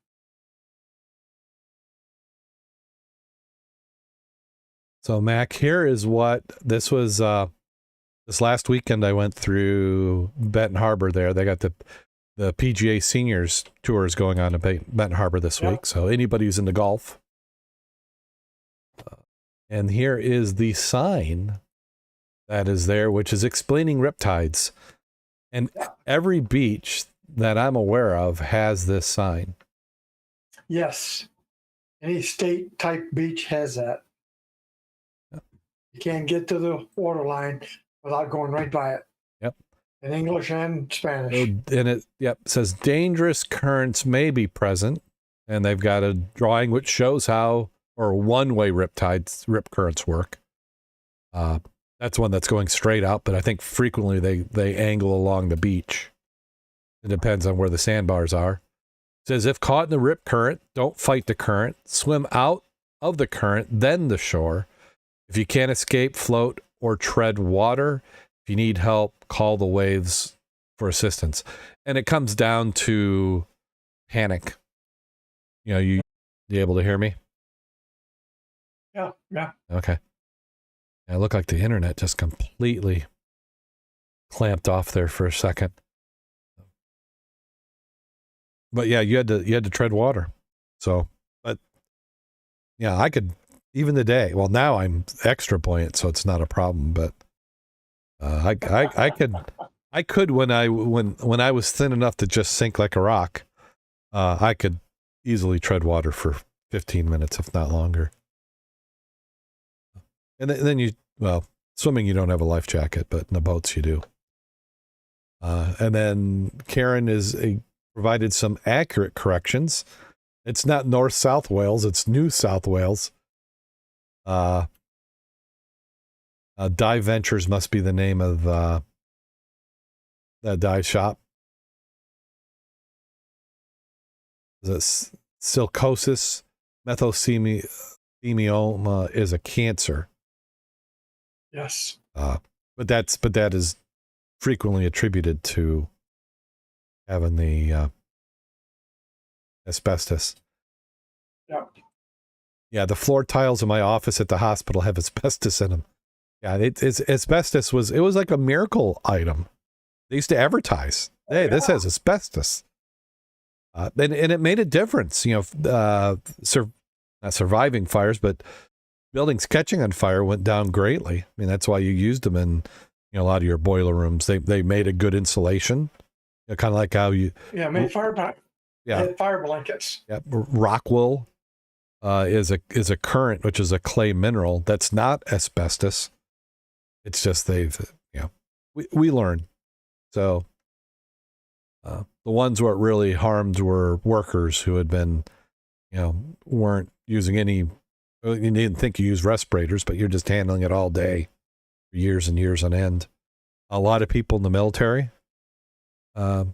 So, Mac, here is what this was. This last weekend, I went through Benton Harbor there. They got the PGA Seniors Tours going on in Benton Harbor this week. So, anybody who's into golf. And here is the sign that is there, which is explaining riptides. And every beach that I'm aware of has this sign. Yes. Any state type beach has that. You can't get to the water line without going right by it. Yep. In English and Spanish. And it says dangerous currents may be present. And they've got a drawing which shows how, or one-way rip currents work. That's one that's going straight out, but I think frequently they angle along the beach. It depends on where the sandbars are. It says, if caught in the rip current, don't fight the current. Swim out of the current, then the shore. If you can't escape, float, or tread water. If you need help, call the waves for assistance. And it comes down to panic. You know, you able to hear me? Yeah. Okay. It looked like the internet just completely clamped off there for a second. But yeah, you had to tread water. So, but yeah, I could even today. Well, now I'm extra buoyant, so it's not a problem. But I could when I was thin enough to just sink like a rock. I could easily tread water for 15 minutes, if not longer. And then swimming, you don't have a life jacket, but in the boats you do. And then Karen provided some accurate corrections. It's not North-South Wales, it's New South Wales. Dive Ventures must be the name of that dive shop. The silicosis mesothelioma is a cancer. Yes. But that is frequently attributed to having the asbestos. Yeah. Yeah, the floor tiles in my office at the hospital have asbestos in them. Yeah, asbestos was like a miracle item. They used to advertise, hey, this has asbestos. And it made a difference, you know, not surviving fires, but buildings catching on fire went down greatly. I mean, that's why you used them in, you know, a lot of your boiler rooms. They made a good insulation, you know, kind of like how you made fire blankets. Yeah, rock wool is a current, which is a clay mineral that's not asbestos. It's just we learn. So the ones where it really harmed were workers who had been, you know, weren't using any. You didn't think you use respirators, but you're just handling it all day for years and years on end. A lot of people in the military had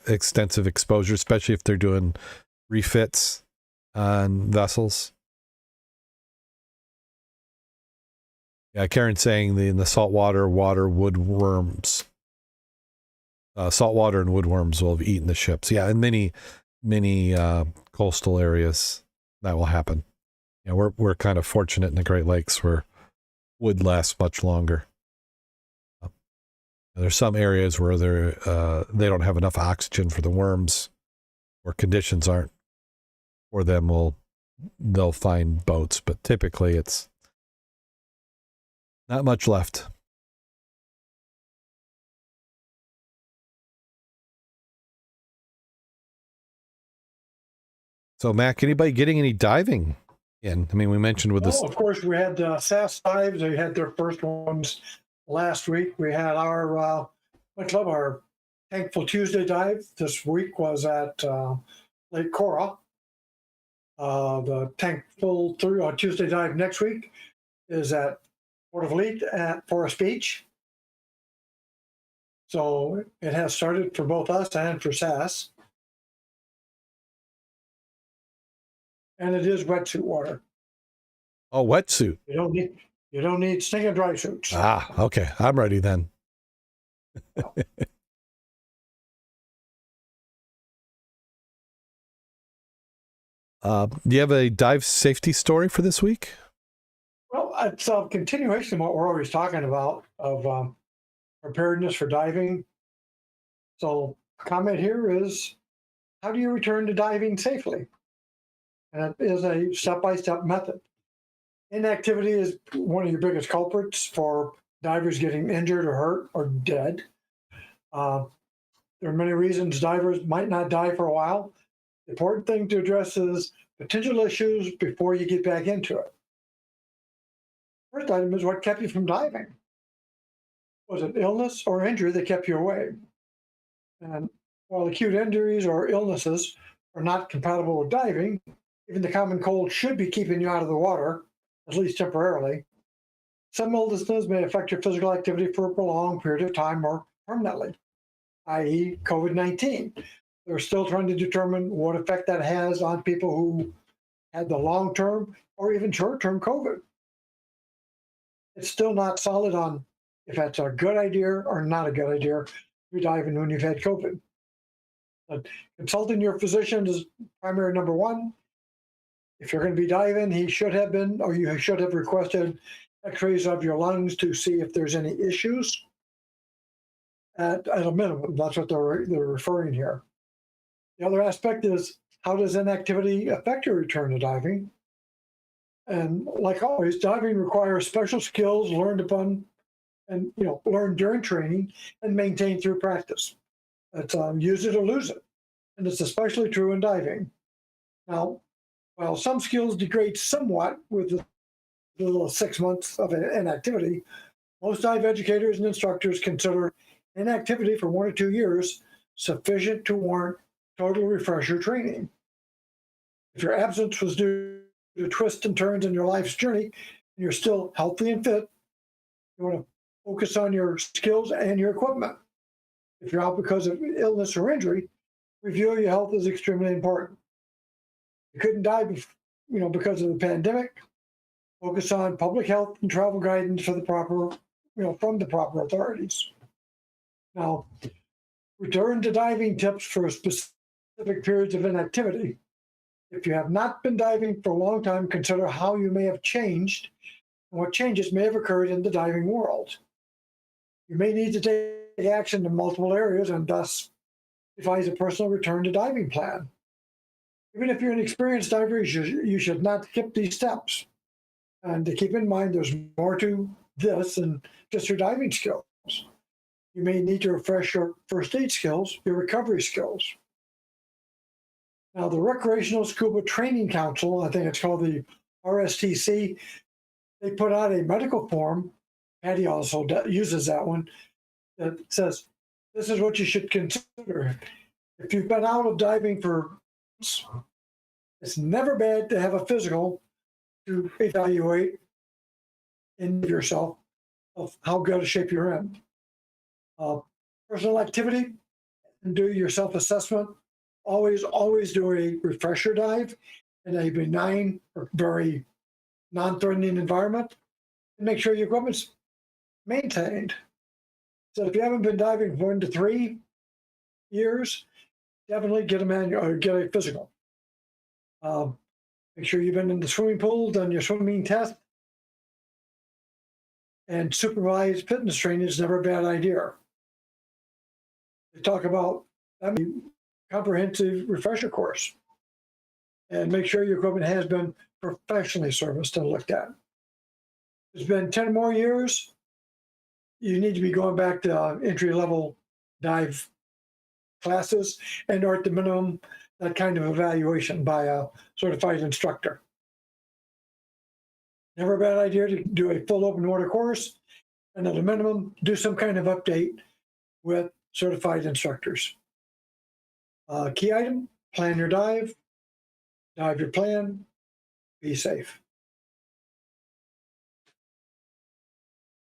extensive exposure, especially if they're doing refits on vessels. Yeah, Karen's saying in the saltwater, woodworms, saltwater and woodworms will have eaten the ships. Yeah, in many coastal areas that will happen. Yeah, we're kind of fortunate in the Great Lakes where wood lasts much longer. There's some areas where they don't have enough oxygen for the worms, or conditions aren't for them. They'll find boats, but typically it's not much left. So, Mac, anybody getting any diving in? I mean, we mentioned with this. Of course, we had SAS dives. They had their first ones last week. We had our Thankful Tuesday dive this week was at Lake Cora. The Thankful Tuesday dive next week is at Port of Leet at Forest Beach. So it has started for both us and for SAS. And it is wetsuit water. Oh, wetsuit. You don't need stinging dry suits. Ah, okay. I'm ready then. Do you have a dive safety story for this week? Well, it's a continuation of what we're always talking about of preparedness for diving. So the comment here is, how do you return to diving safely? And it is a step-by-step method. Inactivity is one of your biggest culprits for divers getting injured or hurt or dead. There are many reasons divers might not die for a while. The important thing to address is potential issues before you get back into it. First item is what kept you from diving. Was it illness or injury that kept you away? And while acute injuries or illnesses are not compatible with diving, even the common cold should be keeping you out of the water, at least temporarily. Some illnesses may affect your physical activity for a prolonged period of time or permanently, i.e. COVID-19. They're still trying to determine what effect that has on people who had the long-term or even short-term COVID. It's still not solid on if that's a good idea or not a good idea to be diving when you've had COVID. But consulting your physician is primary number one. If you're going to be diving, he should have been, or you should have requested x-rays of your lungs to see if there's any issues. At a minimum, that's what they're referring here. The other aspect is, how does inactivity affect your return to diving? And like always, diving requires special skills learned upon and learned during training and maintained through practice. It's use it or lose it. And it's especially true in diving. Now, while some skills degrade somewhat with the little 6 months of inactivity, most dive educators and instructors consider inactivity for 1 or 2 years sufficient to warrant total refresher training. If your absence was due to twists and turns in your life's journey, and you're still healthy and fit, you want to focus on your skills and your equipment. If you're out because of illness or injury, review your health is extremely important. You couldn't dive, because of the pandemic. Focus on public health and travel guidance for the proper, from the proper authorities. Now, return to diving tips for specific periods of inactivity. If you have not been diving for a long time, consider how you may have changed and what changes may have occurred in the diving world. You may need to take action in multiple areas and thus devise a personal return to diving plan. Even if you're an experienced diver, you should not skip these steps. And to keep in mind, there's more to this than just your diving skills. You may need to refresh your first aid skills, your recovery skills. Now, the Recreational Scuba Training Council, I think it's called the RSTC, they put out a medical form. Patty also uses that one, that says, this is what you should consider. If you've been out of diving for months, it's never bad to have a physical to evaluate in yourself of how good a shape you're in. Personal activity, and do your self-assessment. Always do a refresher dive in a benign or very non-threatening environment, and make sure your equipment's maintained. So if you haven't been diving for 1 to 3 years, definitely get a manual or get a physical. Make sure you've been in the swimming pool, done your swimming test, and supervised fitness training is never a bad idea. They talk about a comprehensive refresher course, and make sure your equipment has been professionally serviced and looked at. If it's been 10 more years, you need to be going back to entry-level dive classes and or at the minimum, that kind of evaluation by a certified instructor. Never a bad idea to do a full open water course, and at a minimum, do some kind of update with certified instructors. Key item, plan your dive your plan, be safe.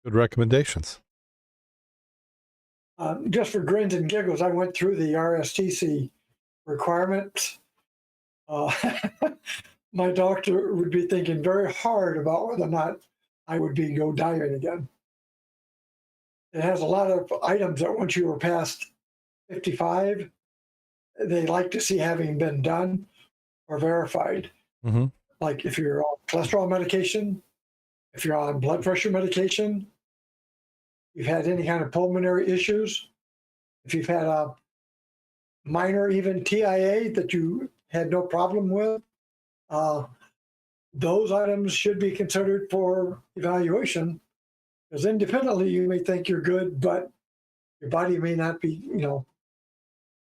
Good recommendations. Just for grins and giggles, I went through the RSTC requirements. My doctor would be thinking very hard about whether or not I would go diving again. It has a lot of items that once you were past 55, they like to see having been done or verified. Mm-hmm. Like if you're on cholesterol medication, if you're on blood pressure medication, you've had any kind of pulmonary issues, if you've had a minor even TIA that you had no problem with, those items should be considered for evaluation Because independently, you may think you're good, but your body may not be, on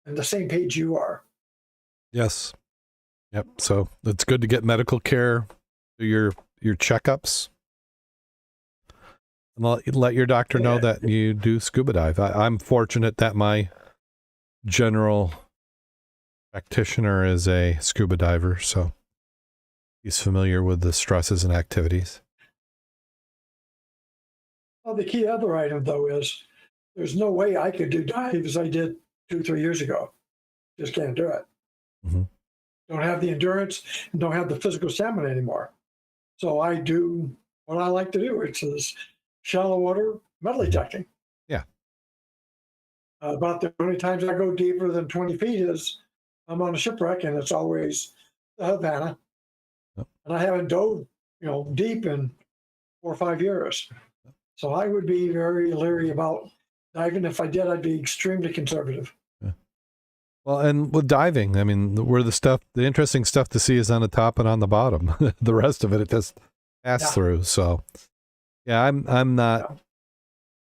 the same page you are. Yes. Yep. So it's good to get medical care, do your checkups, and let your doctor know that you do scuba dive. I'm fortunate that my general practitioner is a scuba diver, so he's familiar with the stresses and activities. Well, the key other item, though, is there's no way I could do dives I did 2-3 years ago. Just can't do it. Mm-hmm. Don't have the endurance and don't have the physical stamina anymore. So I do what I like to do, which is shallow water metal detecting. Yeah. About the only times I go deeper than 20 feet is I'm on a shipwreck, and it's always the Havana. Yep. And I haven't dove, deep in 4 or 5 years. So I would be very leery about diving. If I did, I'd be extremely conservative. Yeah. Well, and with diving, I mean, the interesting stuff to see is on the top and on the bottom. The rest of it just pass through. So, yeah, I'm not.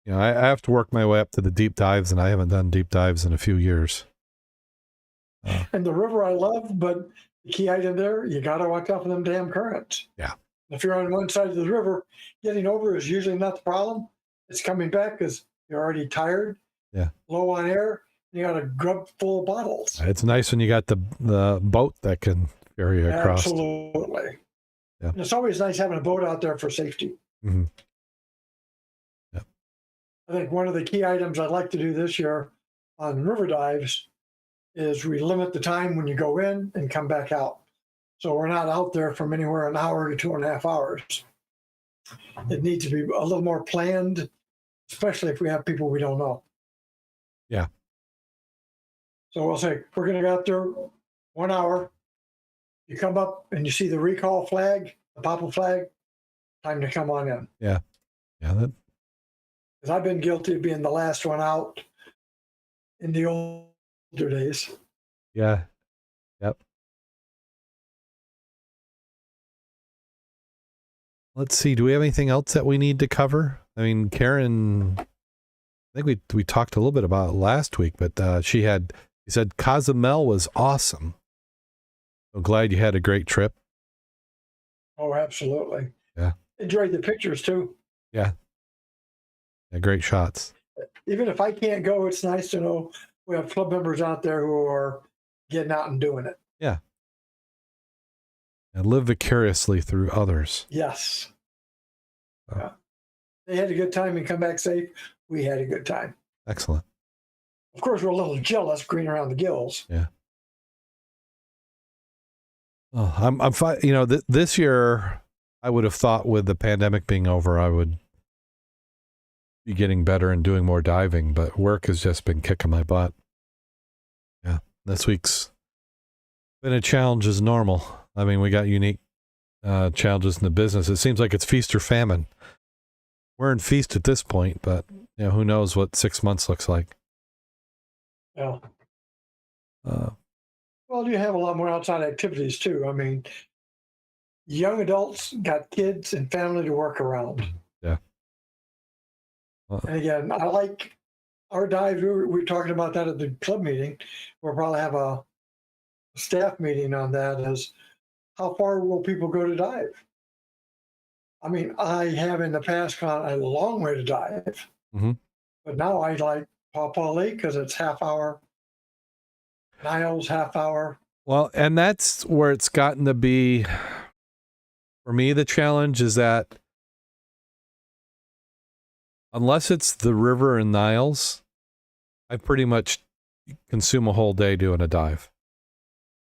Yeah. I have to work my way up to the deep dives, and I haven't done deep dives in a few years. And the river I love, but the key item there, you got to watch out for them damn currents. Yeah. If you're on one side of the river, getting over is usually not the problem. It's coming back because you're already tired, low on air, and you got a grub full of bottles. It's nice when you got the boat that can ferry you across. Absolutely. Yeah. And it's always nice having a boat out there for safety. Mm-hmm. Yeah. I think one of the key items I'd like to do this year on river dives is we limit the time when you go in and come back out. So we're not out there from anywhere an hour to 2.5 hours. It needs to be a little more planned, especially if we have people we don't know. Yeah. So we'll say, we're going to go out there 1 hour. You come up and you see the recall flag, the pop-up flag, time to come on in. Yeah. Yeah. Because I've been guilty of being the last one out in the older days. Yeah. Yep. Let's see. Do we have anything else that we need to cover? I mean, Karen, I think we talked a little bit about it last week, but she said Cozumel was awesome. So glad you had a great trip. Oh, absolutely. Yeah. Enjoyed the pictures too. Yeah. Yeah, great shots. Even if I can't go, it's nice to know we have club members out there who are getting out and doing it. Yeah. And live vicariously through others. Yes. Oh. Yeah. They had a good time and come back safe. We had a good time. Excellent. Of course, we're a little jealous, green around the gills. Yeah. Oh, I'm fine. This year, I would have thought with the pandemic being over, I would be getting better and doing more diving, but work has just been kicking my butt. Yeah. This week's been a challenge as normal. I mean, we got unique challenges in the business. It seems like it's feast or famine. We're in feast at this point, but who knows what 6 months looks like. Yeah. Well, you have a lot more outside activities too. I mean, young adults got kids and family to work around. Yeah. And again, I like our dive. We were talking about that at the club meeting. We'll probably have a staff meeting on that. Is how far will people go to dive? I mean, I have in the past gone a long way to dive, but now I like Paw Paw Lake because it's half hour. Niles, half hour. Well, and that's where it's gotten to be, for me, the challenge is that unless it's the river and Niles, I pretty much consume a whole day doing a dive.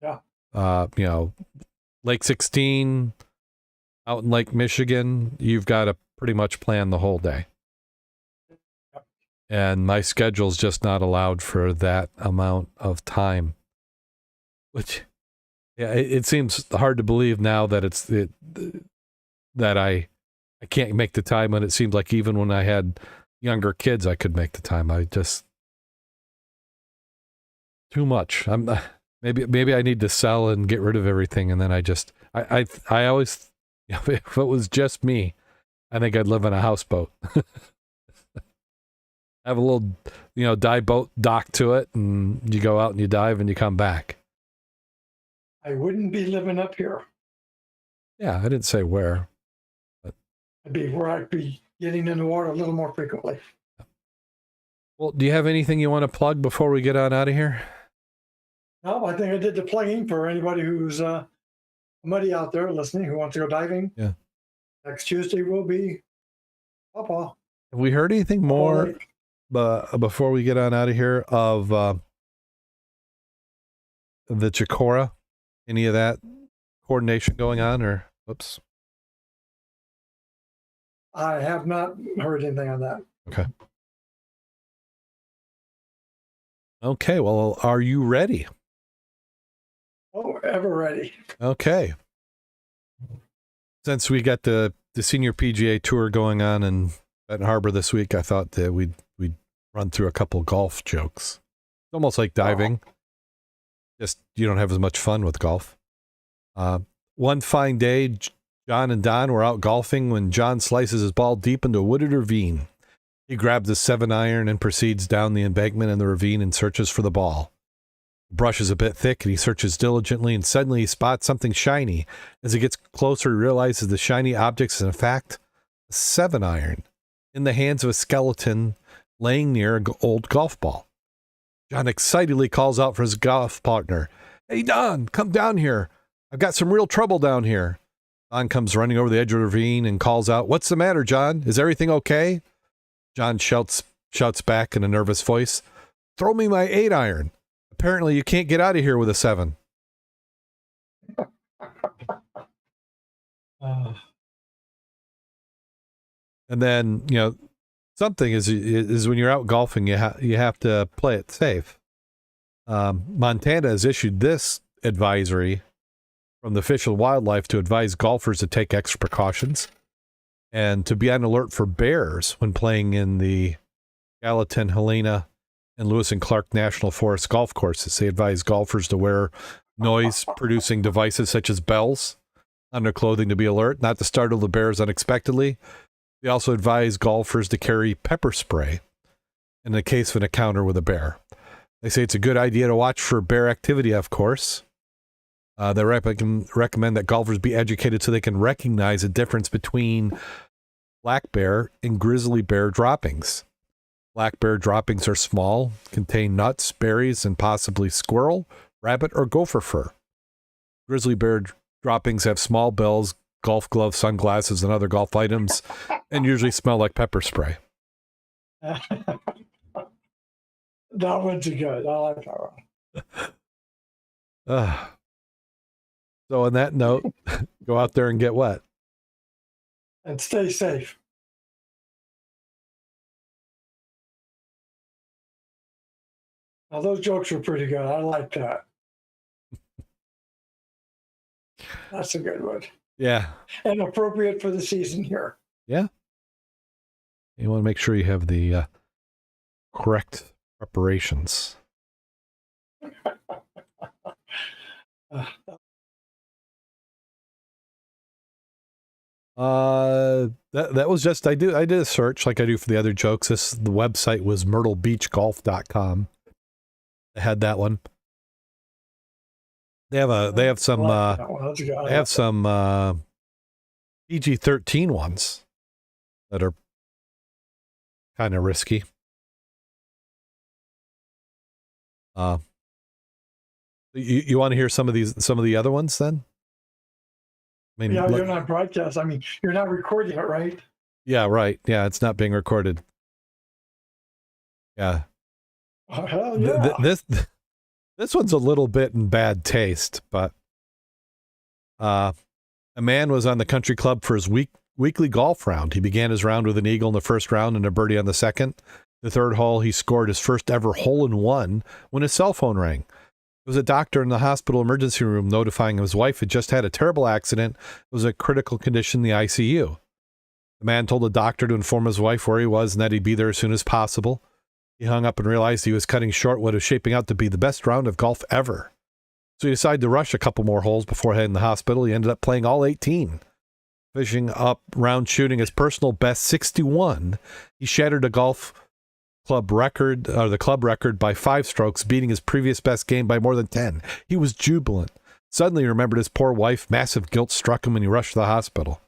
Yeah. Lake 16, out in Lake Michigan, you've got to pretty much plan the whole day. And my schedule's just not allowed for that amount of time. Which, yeah, it seems hard to believe now that that I can't make the time, when it seems like even when I had younger kids, I could make the time. I just too much. Maybe I need to sell and get rid of everything, and then I always, if it was just me, I think I'd live in a houseboat. Have a little, dive boat dock to it, and you go out and you dive and you come back. I wouldn't be living up here. Yeah, I didn't say where. But I'd be where I'd be getting in the water a little more frequently. Well, do you have anything you want to plug before we get on out of here? No, I think I did the plugging for anybody who's muddy out there listening who wants to go diving. Yeah. Next Tuesday will be Papa. Have we heard anything more before we get on out of here of the Chicora? Any of that coordination going on, or whoops? I have not heard anything on that. Okay. Okay, well, are you ready? Oh, ever ready. Okay. Since we got the senior PGA tour going on in Benton Harbor this week, I thought that we'd run through a couple golf jokes. It's almost like diving. Just you don't have as much fun with golf. One fine day, John and Don were out golfing when John slices his ball deep into a wooded ravine. He grabs a 7-iron and proceeds down the embankment in the ravine and searches for the ball. The brush is a bit thick and he searches diligently, and suddenly he spots something shiny. As he gets closer, he realizes the shiny object is in fact a 7-iron in the hands of a skeleton laying near an old golf ball. John excitedly calls out for his golf partner. "Hey, Don, come down here. I've got some real trouble down here." Don comes running over the edge of the ravine and calls out, "What's the matter, John? Is everything okay?" John shouts back in a nervous voice, "Throw me my 8-iron. Apparently you can't get out of here with a 7. And then, something is when you're out golfing, you have to play it safe. Montana has issued this advisory from the Fish and Wildlife to advise golfers to take extra precautions and to be on alert for bears when playing in the Gallatin, Helena, and Lewis and Clark National Forest golf courses. They advise golfers to wear noise-producing devices such as bells on their clothing to be alert, not to startle the bears unexpectedly. They also advise golfers to carry pepper spray in the case of an encounter with a bear. They say it's a good idea to watch for bear activity, of course. They recommend that golfers be educated so they can recognize the difference between black bear and grizzly bear droppings. Black bear droppings are small, contain nuts, berries, and possibly squirrel, rabbit, or gopher fur. Grizzly bear droppings have small bells, golf gloves, sunglasses, and other golf items, and usually smell like pepper spray. That one's good. I like that one. So on that note, go out there and get wet. And stay safe. Now, those jokes were pretty good. I like that. That's a good one. Yeah. And appropriate for the season here. Yeah. You want to make sure you have the correct preparations. That was just I did a search like I do for the other jokes. The website was myrtlebeachgolf.com. They had that one. They have some PG-13 ones that are kind of risky. You want to hear some of the other ones then? I mean, yeah, you're not broadcast. I mean, you're not recording it, right? Yeah, right. Yeah, it's not being recorded. Yeah. Oh, hell yeah. This one's a little bit in bad taste, but a man was on the country club for his weekly golf round. He began his round with an eagle in the first round and a birdie on the second. The third hole, he scored his first ever hole-in-one when his cell phone rang. It was a doctor in the hospital emergency room notifying his wife had just had a terrible accident. It was a critical condition in the ICU. The man told the doctor to inform his wife where he was and that he'd be there as soon as possible. He hung up and realized he was cutting short what was shaping out to be the best round of golf ever. So he decided to rush a couple more holes before heading to the hospital. He ended up playing all 18. finishing up round shooting his personal best 61. He shattered a golf club record, or the club record, by 5 strokes, beating his previous best game by more than 10. He was jubilant. Suddenly he remembered his poor wife. Massive guilt struck him and he rushed to the hospital.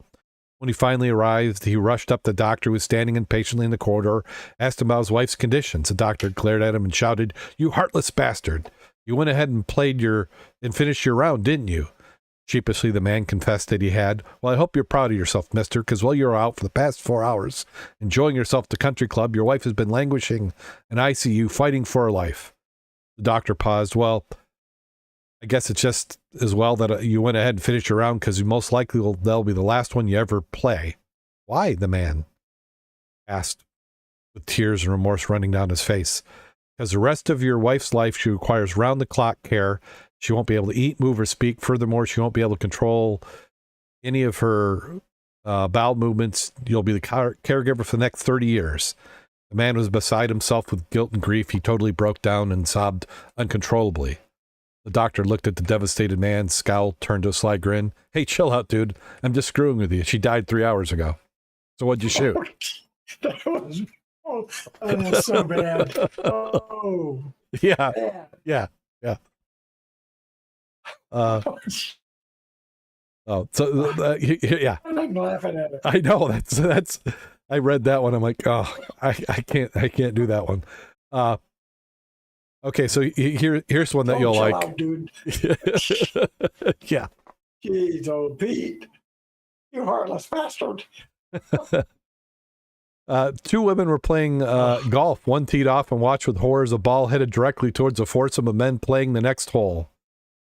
When he finally arrived, he rushed up the doctor who was standing impatiently in the corridor, asked him about his wife's conditions. The doctor glared at him and shouted, "You heartless bastard! You went ahead and finished your round, didn't you?" Sheepishly, the man confessed that he had. "Well, I hope you're proud of yourself, mister, because while you were out for the past 4 hours, enjoying yourself at the country club, your wife has been languishing in ICU, fighting for her life." The doctor paused. "Well, I guess it's just as well that you went ahead and finished your round, because most likely that'll be the last one you ever play." "Why?" the man asked, with tears and remorse running down his face. "Because the rest of your wife's life, she requires round-the-clock care. She won't be able to eat, move, or speak. Furthermore, she won't be able to control any of her bowel movements. You'll be the caregiver for the next 30 years. The man was beside himself with guilt and grief. He totally broke down and sobbed uncontrollably. The doctor looked at the devastated man, scowled, turned to a sly grin. "Hey, chill out, dude. I'm just screwing with you. She died 3 hours ago. So what'd you shoot?" That was so bad. Oh. Yeah. Man. Yeah. Yeah. Yeah. I'm laughing at it. I know that's. I read that one. I'm like, oh, I can't do that one. Okay, so here's one that you'll like. Out, dude. Yeah. Jeez, oh Pete, you heartless bastard. 2 women were playing golf. One teed off and watched with horror as a ball headed directly towards a foursome of men playing the next hole.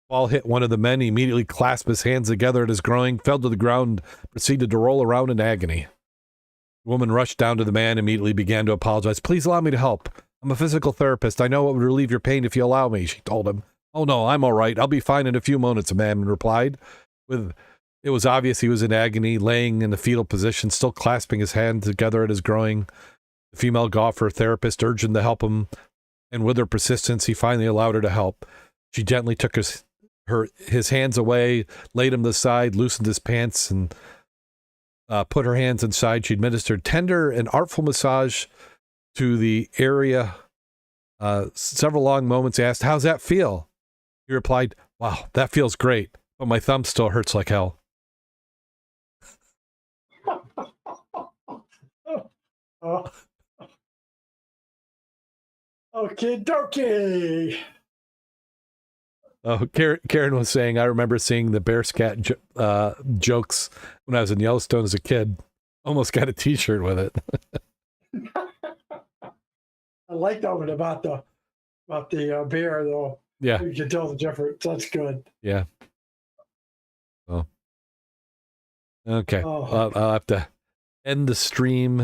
Ball hit one of the men. He immediately clasped his hands together at his groin, fell to the ground, proceeded to roll around in agony. The woman rushed down to the man, immediately began to apologize. "Please allow me to help. I'm a physical therapist. I know it would relieve your pain if you allow me," she told him. "Oh, no, I'm all right. I'll be fine in a few moments," the man replied. It was obvious he was in agony, laying in the fetal position, still clasping his hands together at his groin. The female golfer therapist urged him to help him, and with her persistence, he finally allowed her to help. She gently took his hands away, laid him to the side, loosened his pants, and put her hands inside. She administered tender and artful massage to the area. Several long moments, asked, "How's that feel?" He replied, "Wow, that feels great, but my thumb still hurts like hell." Okay, dokie. Oh, Karen was saying, "I remember seeing the bear scat jokes when I was in Yellowstone as a kid. Almost got a T-shirt with it." I like that one about the bear, though. Yeah, you can tell the difference. That's good. Yeah. Oh. Okay. Oh. I'll have to end the stream